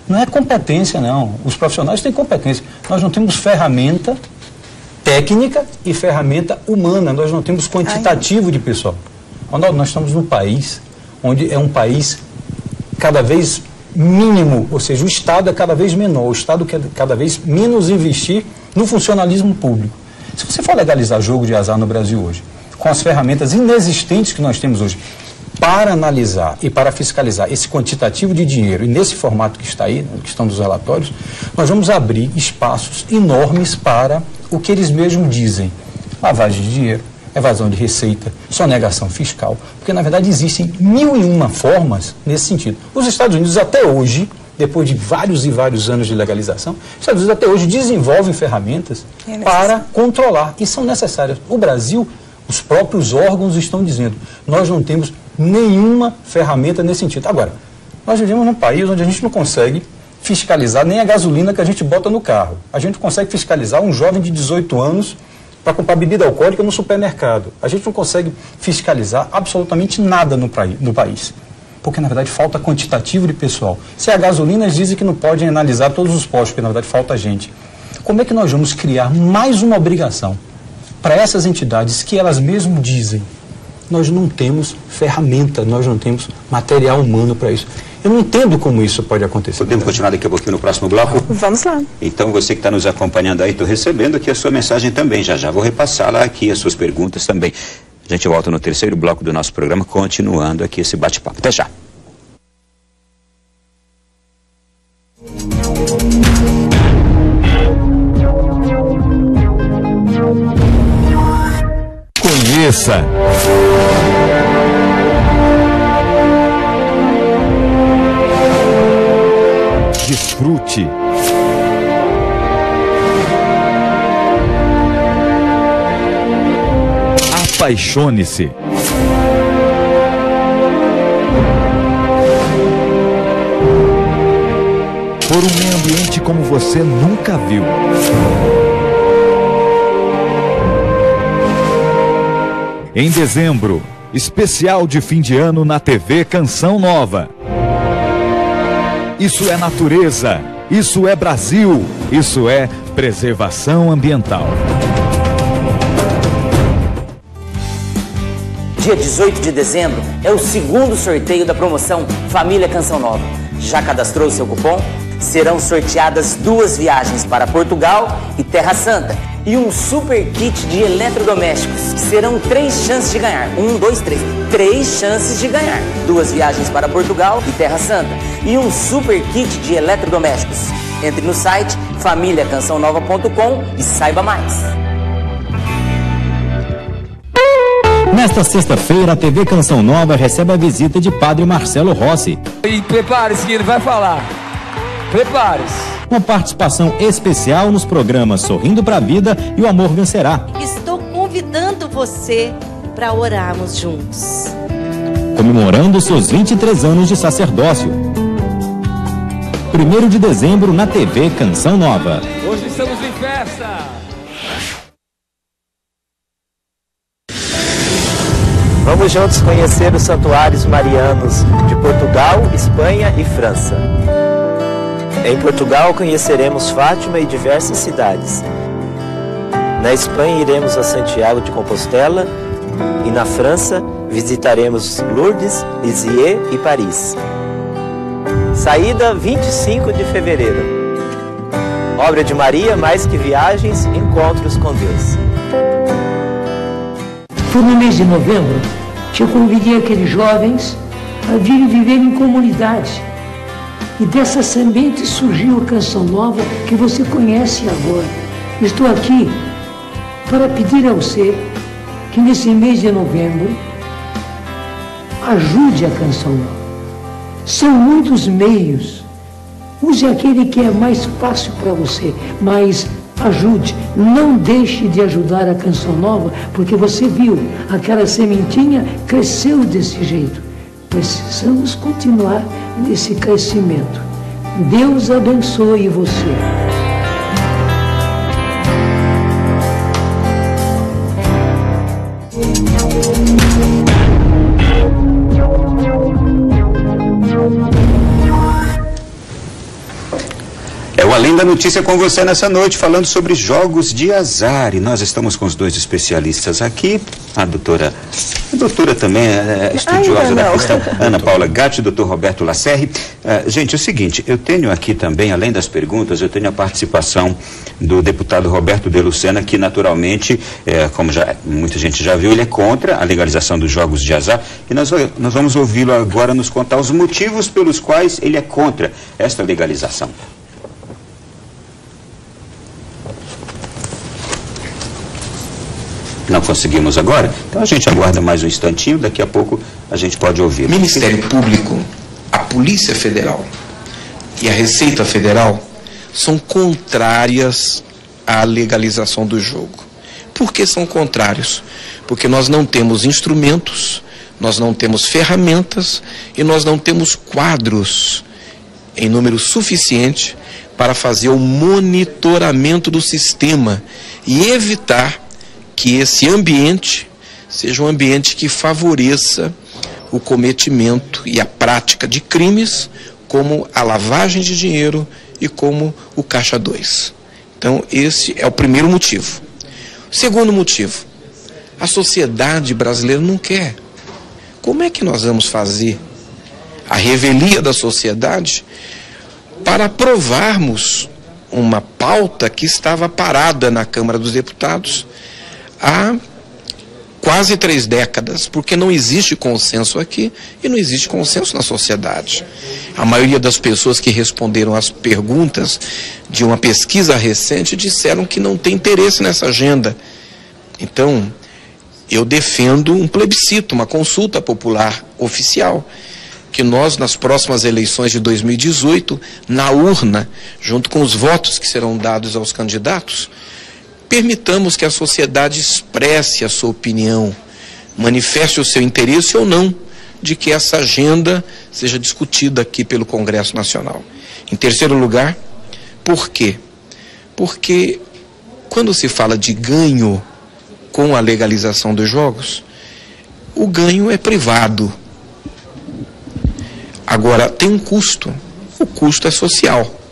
não é competência não, os profissionais têm competência, nós não temos ferramenta técnica e ferramenta humana, nós não temos quantitativo de pessoal. Nós estamos num país onde é um país cada vez mínimo, ou seja, o Estado é cada vez menor, o Estado quer cada vez menos investir no funcionalismo público. Se você for legalizar jogo de azar no Brasil hoje, com as ferramentas inexistentes que nós temos hoje, para analisar e para fiscalizar esse quantitativo de dinheiro, e nesse formato que está aí, que estão nos relatórios, nós vamos abrir espaços enormes para o que eles mesmos dizem. Lavagem de dinheiro, evasão de receita, sonegação fiscal, porque na verdade existem 1001 formas nesse sentido. Os Estados Unidos até hoje, depois de vários e vários anos de legalização, os Estados Unidos até hoje desenvolvem ferramentas para controlar, e são necessárias. O Brasil, os próprios órgãos estão dizendo, nós não temos nenhuma ferramenta nesse sentido. Agora, nós vivemos num país onde a gente não consegue fiscalizar nem a gasolina que a gente bota no carro. A gente consegue fiscalizar um jovem de 18 anos para comprar bebida alcoólica no supermercado. A gente não consegue fiscalizar absolutamente nada no país. Porque, na verdade, falta quantitativo de pessoal. Se a gasolina, eles dizem que não podem analisar todos os postos, porque, na verdade, falta gente. Como é que nós vamos criar mais uma obrigação para essas entidades que elas mesmas dizem? Nós não temos ferramenta, nós não temos material humano para isso. Eu não entendo como isso pode acontecer. Podemos continuar daqui a pouquinho no próximo bloco? Vamos lá. Então, você que está nos acompanhando aí, estou recebendo aqui a sua mensagem também. Já vou repassá-la aqui, as suas perguntas também. A gente volta no terceiro bloco do nosso programa, continuando aqui esse bate-papo. Até já. Conheça. Desfrute. Apaixone-se. Por um meio ambiente como você nunca viu. Em dezembro, especial de fim de ano na TV Canção Nova. Isso é natureza, isso é Brasil, isso é preservação ambiental. Dia 18 de dezembro é o segundo sorteio da promoção Família Canção Nova. Já cadastrou seu cupom? Serão sorteadas 2 viagens para Portugal e Terra Santa e um super kit de eletrodomésticos. Serão 3 chances de ganhar. 1, 2, 3. 3 chances de ganhar. 2 viagens para Portugal e Terra Santa e um super kit de eletrodomésticos. Entre no site familiacançãonova.com e saiba mais. Nesta sexta-feira, a TV Canção Nova recebe a visita de Padre Marcelo Rossi. E prepare-se que ele vai falar. Prepare-se. Uma participação especial nos programas Sorrindo pra Vida e O Amor Vencerá. Estou convidando você para orarmos juntos. Comemorando seus 23 anos de sacerdócio. 1º de dezembro na TV Canção Nova. Hoje estamos em festa. Vamos juntos conhecer os santuários marianos de Portugal, Espanha e França. Em Portugal conheceremos Fátima e diversas cidades. Na Espanha iremos a Santiago de Compostela e na França visitaremos Lourdes, Lisieux e Paris. Saída 25 de fevereiro. Obra de Maria, mais que viagens, encontros com Deus. Foi no mês de novembro que eu convidei aqueles jovens a virem viver em comunidade. E dessa semente surgiu a Canção Nova que você conhece agora. Estou aqui para pedir a você que nesse mês de novembro ajude a Canção Nova. São muitos meios Use aquele que é mais fácil para você, mas ajude, não deixe de ajudar a Canção Nova, porque você viu, aquela sementinha cresceu desse jeito. Precisamos continuar nesse crescimento. Deus abençoe você. Além da notícia com você nessa noite, falando sobre jogos de azar. E nós estamos com os dois especialistas aqui. A doutora também é estudiosa da questão, Ana Paula Gatti, o doutor Roberto Lacerre. Gente, é o seguinte, eu tenho aqui também, além das perguntas, eu tenho a participação do deputado Roberto de Lucena, que naturalmente, como muita gente já viu, ele é contra a legalização dos jogos de azar. E nós vamos ouvi-lo agora nos contar os motivos pelos quais ele é contra esta legalização. Não conseguimos agora? Então a gente aguarda mais um instantinho, daqui a pouco a gente pode ouvir. Ministério Público, a Polícia Federal e a Receita Federal são contrárias à legalização do jogo. Por que são contrários? Porque nós não temos instrumentos, nós não temos ferramentas e nós não temos quadros em número suficiente para fazer o monitoramento do sistema e evitar que esse ambiente seja um ambiente que favoreça o cometimento e a prática de crimes como a lavagem de dinheiro e como o Caixa 2. Então, esse é o primeiro motivo. O segundo motivo, a sociedade brasileira não quer. Como é que nós vamos fazer a revelia da sociedade para aprovarmos uma pauta que estava parada na Câmara dos Deputados há quase 3 décadas, porque não existe consenso aqui e não existe consenso na sociedade. A maioria das pessoas que responderam às perguntas de uma pesquisa recente disseram que não tem interesse nessa agenda. Então, eu defendo um plebiscito, uma consulta popular oficial, que nós, nas próximas eleições de 2018, na urna, junto com os votos que serão dados aos candidatos, permitamos que a sociedade expresse a sua opinião, manifeste o seu interesse ou não de que essa agenda seja discutida aqui pelo Congresso Nacional. Em terceiro lugar, por quê? Porque quando se fala de ganho com a legalização dos jogos, o ganho é privado. Agora, tem um custo. O custo é social.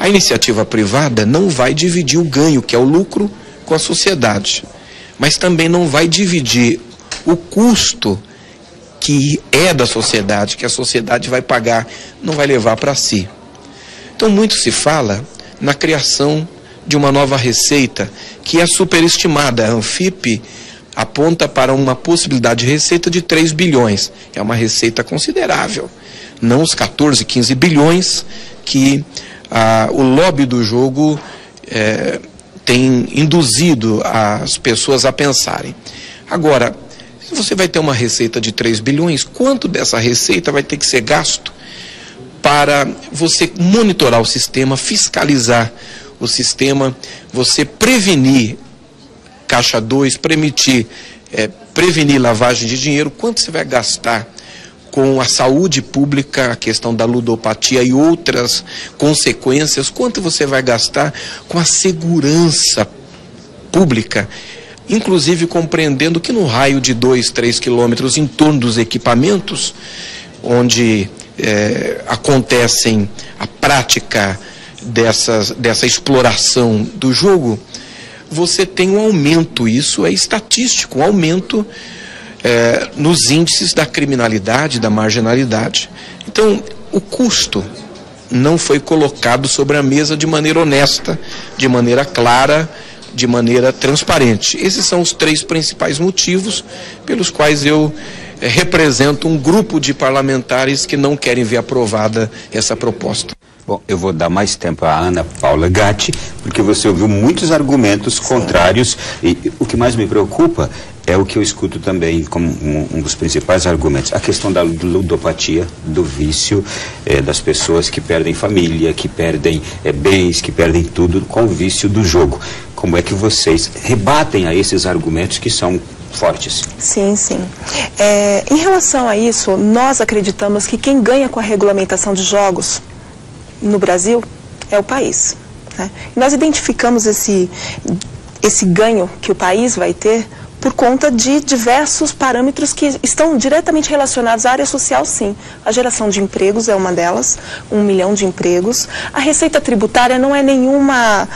A iniciativa privada não vai dividir o ganho, que é o lucro, com a sociedade, mas também não vai dividir o custo que é da sociedade, que a sociedade vai pagar, não vai levar para si. Então, muito se fala na criação de uma nova receita, que é superestimada. A Anfip aponta para uma possibilidade de receita de 3 bilhões. É uma receita considerável, não os 14, 15 bilhões que o lobby do jogo tem induzido as pessoas a pensarem. Agora, se você vai ter uma receita de 3 bilhões, quanto dessa receita vai ter que ser gasto para você monitorar o sistema, fiscalizar o sistema, você prevenir Caixa 2, prevenir lavagem de dinheiro? Quanto você vai gastar com a saúde pública, a questão da ludopatia e outras consequências? Quanto você vai gastar com a segurança pública, inclusive compreendendo que no raio de 2, 3 quilômetros em torno dos equipamentos, onde acontecem a prática dessa exploração do jogo, você tem um aumento, isso é estatístico, um aumento nos índices da criminalidade, da marginalidade. Então, o custo não foi colocado sobre a mesa de maneira honesta, de maneira clara, de maneira transparente. Esses são os 3 principais motivos pelos quais eu represento um grupo de parlamentares que não querem ver aprovada essa proposta. Bom, eu vou dar mais tempo à Ana Paula Gatti, porque você ouviu muitos argumentos contrários, e o que mais me preocupa é o que eu escuto também como um dos principais argumentos, a questão da ludopatia, do vício, das pessoas que perdem família, que perdem bens, que perdem tudo com o vício do jogo. Como é que vocês rebatem a esses argumentos que são fortes? Sim, sim. Em relação a isso, nós acreditamos que quem ganha com a regulamentação de jogos no Brasil é o país, né? E nós identificamos esse ganho que o país vai ter por conta de diversos parâmetros que estão diretamente relacionados à área social, sim. A geração de empregos é uma delas, 1 milhão de empregos. A receita tributária não é nenhuma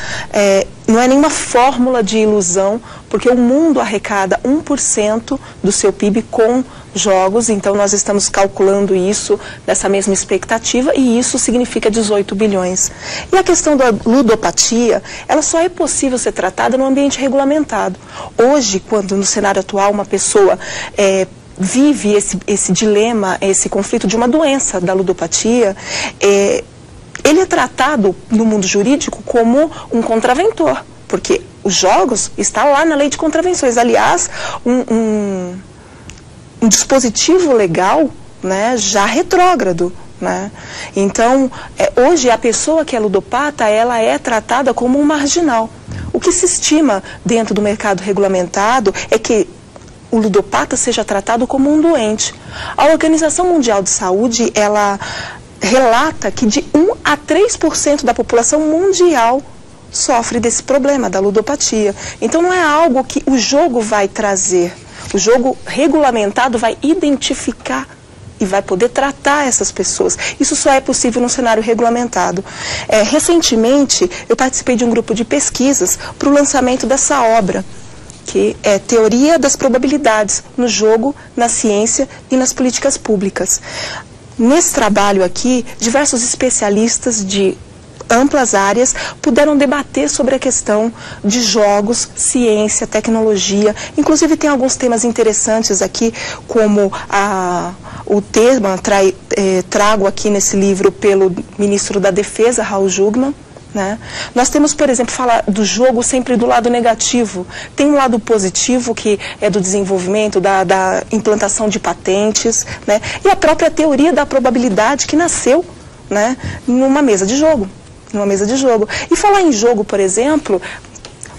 fórmula de ilusão, porque o mundo arrecada 1% do seu PIB com jogos, então nós estamos calculando isso nessa mesma expectativa, e isso significa 18 bilhões. E a questão da ludopatia, ela só é possível ser tratada no ambiente regulamentado. Hoje, quando no cenário atual uma pessoa vive esse dilema, esse conflito de uma doença da ludopatia, ele é tratado no mundo jurídico como um contraventor, porque os jogos está lá na lei de contravenções. Aliás, um dispositivo legal, né, já retrógrado, né? Então, hoje a pessoa que é ludopata, ela é tratada como um marginal. O que se estima dentro do mercado regulamentado é que o ludopata seja tratado como um doente. A Organização Mundial de Saúde, ela relata que de 1 a 3% da população mundial sofre desse problema, da ludopatia. Então não é algo que o jogo vai trazer. O jogo regulamentado vai identificar e vai poder tratar essas pessoas. Isso só é possível no cenário regulamentado. Recentemente, eu participei de um grupo de pesquisas para o lançamento dessa obra, que é Teoria das Probabilidades no Jogo, na Ciência e nas Políticas Públicas. Nesse trabalho aqui, diversos especialistas de amplas áreas puderam debater sobre a questão de jogos, ciência, tecnologia. Inclusive tem alguns temas interessantes aqui, como o tema trago aqui nesse livro pelo ministro da Defesa, Raul Jungmann, né? Nós temos, por exemplo, falar do jogo sempre do lado negativo. Tem um lado positivo, que é do desenvolvimento, da implantação de patentes, né? E a própria teoria da probabilidade, que nasceu, né, numa mesa de jogo. E falar em jogo, por exemplo,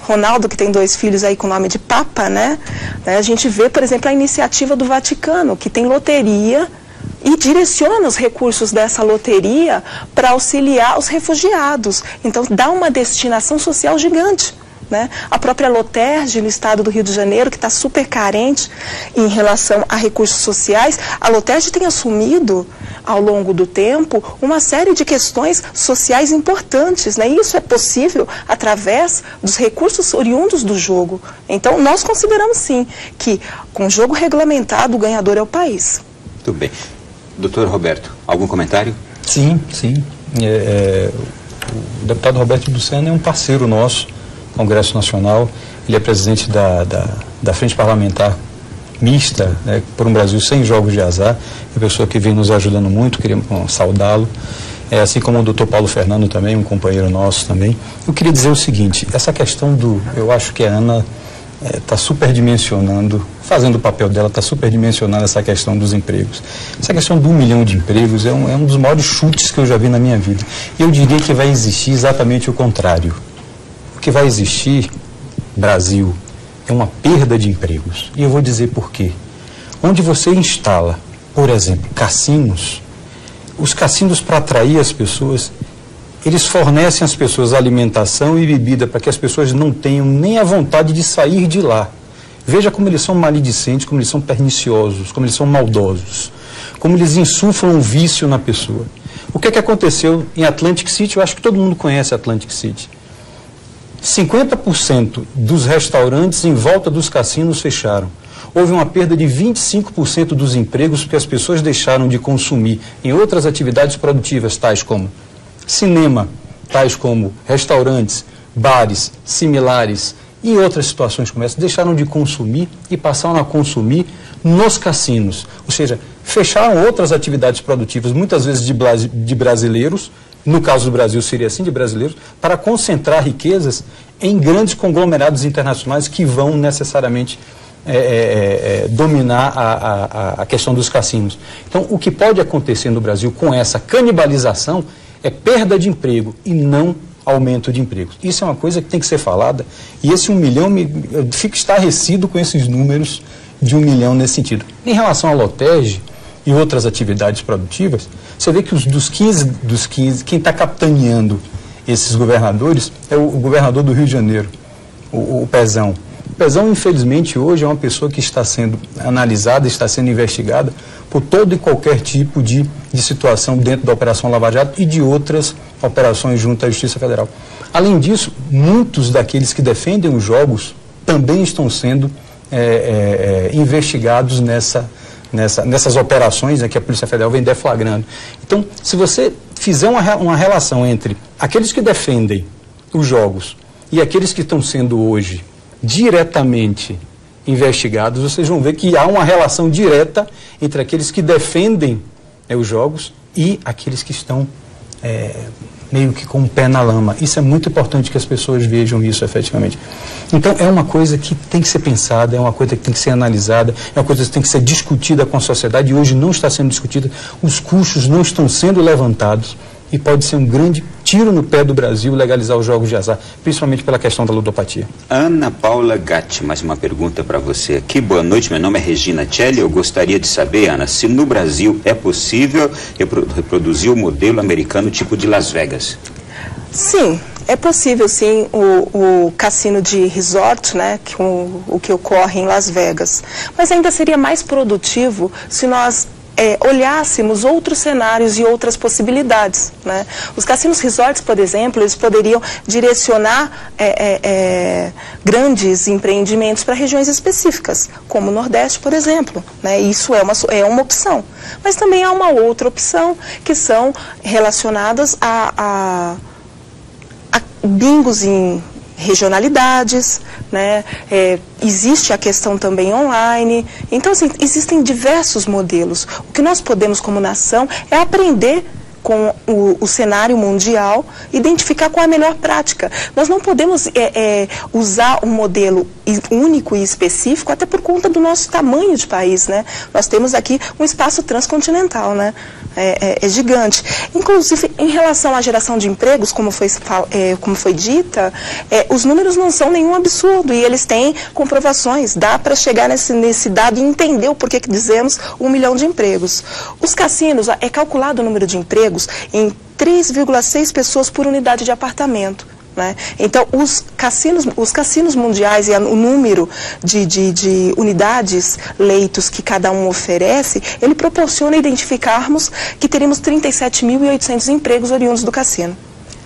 Ronaldo, que tem 2 filhos aí com o nome de Papa, né? A gente vê, por exemplo, a iniciativa do Vaticano, que tem loteria e direciona os recursos dessa loteria para auxiliar os refugiados. Então, dá uma destinação social gigante, né? A própria Loterge, no estado do Rio de Janeiro, que está super carente em relação a recursos sociais, a Loterge tem assumido, ao longo do tempo, uma série de questões sociais importantes, né? E isso é possível através dos recursos oriundos do jogo. Então, nós consideramos, sim, que com o jogo regulamentado, o ganhador é o país. Muito bem. Doutor Roberto, algum comentário? Sim. O deputado Roberto Lucena é um parceiro nosso, Congresso Nacional. Ele é presidente da Frente Parlamentar Mista, né, por um Brasil sem jogos de azar. É uma pessoa que vem nos ajudando muito, queria saudá-lo. Assim como o doutor Paulo Fernando também, um companheiro nosso também. Eu queria dizer o seguinte, essa questão eu acho que a Ana está superdimensionando, fazendo o papel dela, está superdimensionando essa questão dos empregos. Essa questão do 1 milhão de empregos é um dos maiores chutes que eu já vi na minha vida. Eu diria que vai existir exatamente o contrário. O que vai existir, Brasil, é uma perda de empregos. E eu vou dizer por quê. Onde você instala, por exemplo, cassinos, os cassinos, para atrair as pessoas, eles fornecem às pessoas alimentação e bebida para que as pessoas não tenham nem a vontade de sair de lá. Veja como eles são maledicentes, como eles são perniciosos, como eles são maldosos, como eles insuflam um vício na pessoa. O que aconteceu em Atlantic City? Eu acho que todo mundo conhece Atlantic City. 50% dos restaurantes em volta dos cassinos fecharam. Houve uma perda de 25% dos empregos porque as pessoas deixaram de consumir em outras atividades produtivas, tais como cinema, tais como restaurantes, bares similares e outras situações como essa, deixaram de consumir e passaram a consumir nos cassinos. Ou seja, fecharam outras atividades produtivas, muitas vezes de brasileiros, no caso do Brasil seria assim, de brasileiros, para concentrar riquezas em grandes conglomerados internacionais que vão necessariamente dominar a questão dos cassinos. Então, o que pode acontecer no Brasil com essa canibalização é perda de emprego e não aumento de empregos. Isso é uma coisa que tem que ser falada, e esse 1 milhão, eu fico estarrecido com esses números de 1 milhão nesse sentido. Em relação à Lotege e outras atividades produtivas, você vê que dos 15, quem está capitaneando esses governadores é o governador do Rio de Janeiro, o Pezão. O Pezão, infelizmente, hoje é uma pessoa que está sendo analisada, está sendo investigada por todo e qualquer tipo de situação dentro da Operação Lava Jato e de outras operações junto à Justiça Federal. Além disso, muitos daqueles que defendem os jogos também estão sendo investigados nessas operações que a Polícia Federal vem deflagrando. Então, se você fizer uma relação entre aqueles que defendem os jogos e aqueles que estão sendo hoje diretamente investigados, vocês vão ver que há uma relação direta entre aqueles que defendem os jogos e aqueles que estão meio que com o pé na lama. Isso é muito importante que as pessoas vejam isso efetivamente. Então é uma coisa que tem que ser pensada, é uma coisa que tem que ser analisada, é uma coisa que tem que ser discutida com a sociedade, e hoje não está sendo discutida, os custos não estão sendo levantados, e pode ser um grande tiro no pé do Brasil legalizar os jogos de azar, principalmente pela questão da ludopatia. Ana Paula Gatti, mais uma pergunta para você aqui. Boa noite, meu nome é Regina Celli. Eu gostaria de saber, Ana, se no Brasil é possível reproduzir o modelo americano tipo de Las Vegas. Sim, é possível sim o cassino de resort, né, o que ocorre em Las Vegas. Mas ainda seria mais produtivo se nós olhássemos outros cenários e outras possibilidades, né? Os cassinos resorts, por exemplo, eles poderiam direcionar grandes empreendimentos para regiões específicas, como o Nordeste, por exemplo, né? Isso é uma opção. Mas também há uma outra opção, que são relacionadas a bingos em regionalidades, né? Existe a questão também online. Então, assim, existem diversos modelos. O que nós podemos, como nação, é aprender com o cenário mundial, identificar qual é a melhor prática. Nós não podemos usar um modelo único e específico, até por conta do nosso tamanho de país, né? Nós temos aqui um espaço transcontinental, né? É gigante. Inclusive, em relação à geração de empregos, como foi dita, os números não são nenhum absurdo, e eles têm comprovações. Dá para chegar nesse dado e entender o porquê que dizemos 1 milhão de empregos. Os cassinos, é calculado o número de empregos em 3,6 pessoas por unidade de apartamento, né? Então, os cassinos mundiais e o número de unidades, leitos que cada um oferece, ele proporciona identificarmos que teremos 37.800 empregos oriundos do cassino,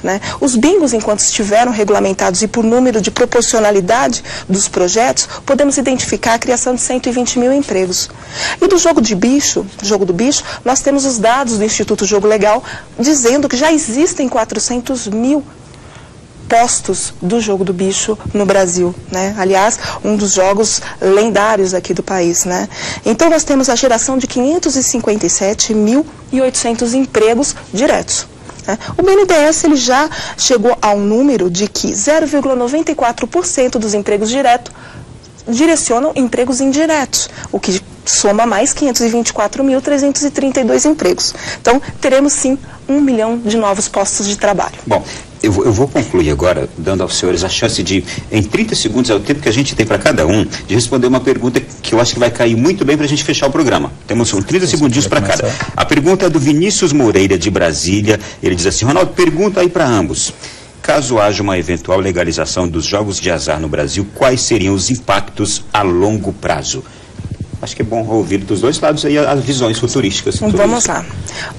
né? Os bingos, enquanto estiveram regulamentados e por número de proporcionalidade dos projetos, podemos identificar a criação de 120 mil empregos. E do jogo do bicho, nós temos os dados do Instituto Jogo Legal dizendo que já existem 400 mil postos do jogo do bicho no Brasil, né? Aliás, um dos jogos lendários aqui do país, né? Então nós temos a geração de 557.800 empregos diretos. O BNDES ele já chegou a um número de que 0,94% dos empregos diretos direcionam empregos indiretos, o que soma mais 524.332 empregos. Então, teremos sim 1 milhão de novos postos de trabalho. Bom, eu vou concluir agora, dando aos senhores a chance de, em 30 segundos, é o tempo que a gente tem para cada um, de responder uma pergunta que eu acho que vai cair muito bem para a gente fechar o programa. Temos 30 segundinhos para cada. A pergunta é do Vinícius Moreira, de Brasília. Ele diz assim: Ronaldo, pergunta aí para ambos. Caso haja uma eventual legalização dos jogos de azar no Brasil, quais seriam os impactos a longo prazo? Acho que é bom ouvir dos dois lados aí as visões futurísticas. Vamos lá.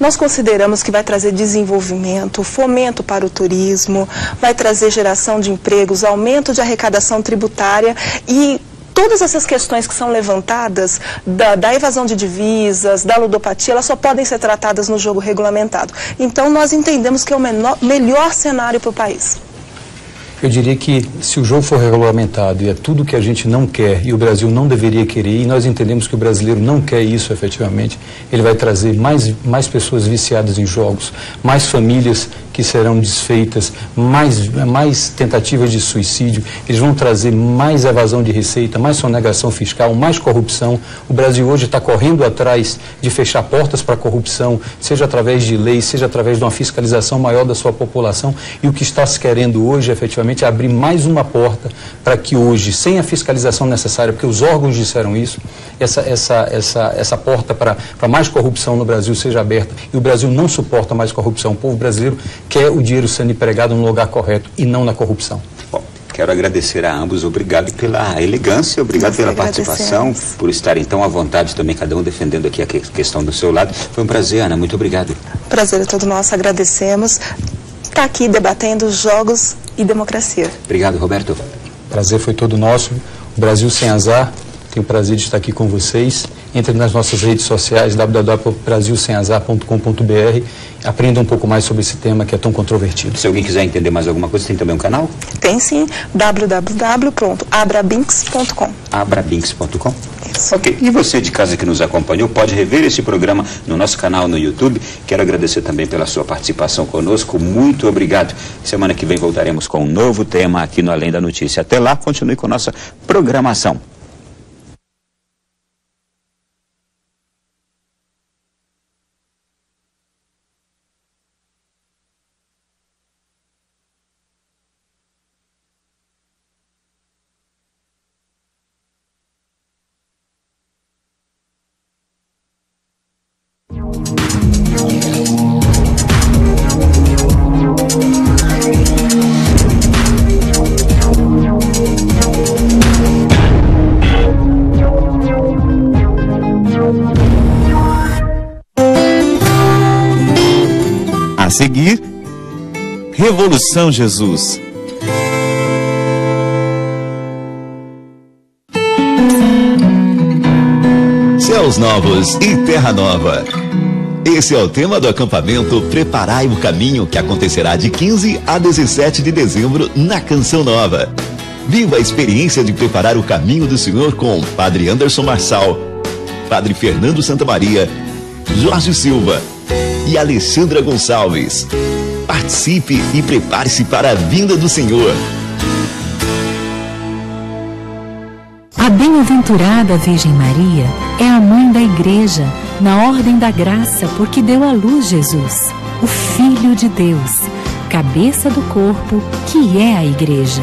Nós consideramos que vai trazer desenvolvimento, fomento para o turismo, vai trazer geração de empregos, aumento de arrecadação tributária e todas essas questões que são levantadas da evasão de divisas, da ludopatia, elas só podem ser tratadas no jogo regulamentado. Então nós entendemos que é o melhor cenário para o país. Eu diria que se o jogo for regulamentado e é tudo que a gente não quer e o Brasil não deveria querer, e nós entendemos que o brasileiro não quer isso efetivamente, ele vai trazer mais pessoas viciadas em jogos, mais famílias que serão desfeitas, mais tentativas de suicídio, eles vão trazer mais evasão de receita, mais sonegação fiscal, mais corrupção. O Brasil hoje está correndo atrás de fechar portas para a corrupção, seja através de leis, seja através de uma fiscalização maior da sua população, e o que está se querendo hoje, efetivamente, é abrir mais uma porta para que hoje, sem a fiscalização necessária, porque os órgãos disseram isso, essa porta para mais corrupção no Brasil seja aberta, e o Brasil não suporta mais corrupção. O povo brasileiro quer o dinheiro sendo empregado no lugar correto e não na corrupção. Bom, quero agradecer a ambos, obrigado pela elegância, obrigado pela participação, por estarem tão à vontade também, cada um defendendo aqui a questão do seu lado. Foi um prazer, Ana, muito obrigado. Prazer é todo nosso, agradecemos. Está aqui debatendo jogos e democracia. Obrigado, Roberto. Prazer foi todo nosso. O Brasil Sem Azar, tenho o prazer de estar aqui com vocês. Entre nas nossas redes sociais, www.brasilsemazar.com.br, aprenda um pouco mais sobre esse tema que é tão controvertido. Se alguém quiser entender mais alguma coisa, tem também um canal? Tem sim, www.abrabinks.com. Abrabinks.com? Ok, e você de casa que nos acompanhou pode rever esse programa no nosso canal no YouTube. Quero agradecer também pela sua participação conosco, muito obrigado. Semana que vem voltaremos com um novo tema aqui no Além da Notícia. Até lá, continue com nossa programação. A seguir, Revolução Jesus. Céus novos e terra nova. Esse é o tema do acampamento Preparai o Caminho, que acontecerá de 15 a 17 de dezembro na Canção Nova. Viva a experiência de preparar o caminho do Senhor com Padre Anderson Marçal, Padre Fernando Santamaria, Jorge Silva e Alexandra Gonçalves. Participe e prepare-se para a vinda do Senhor. A bem-aventurada Virgem Maria é a mãe da Igreja, na ordem da graça, porque deu à luz Jesus, o Filho de Deus, cabeça do corpo, que é a Igreja.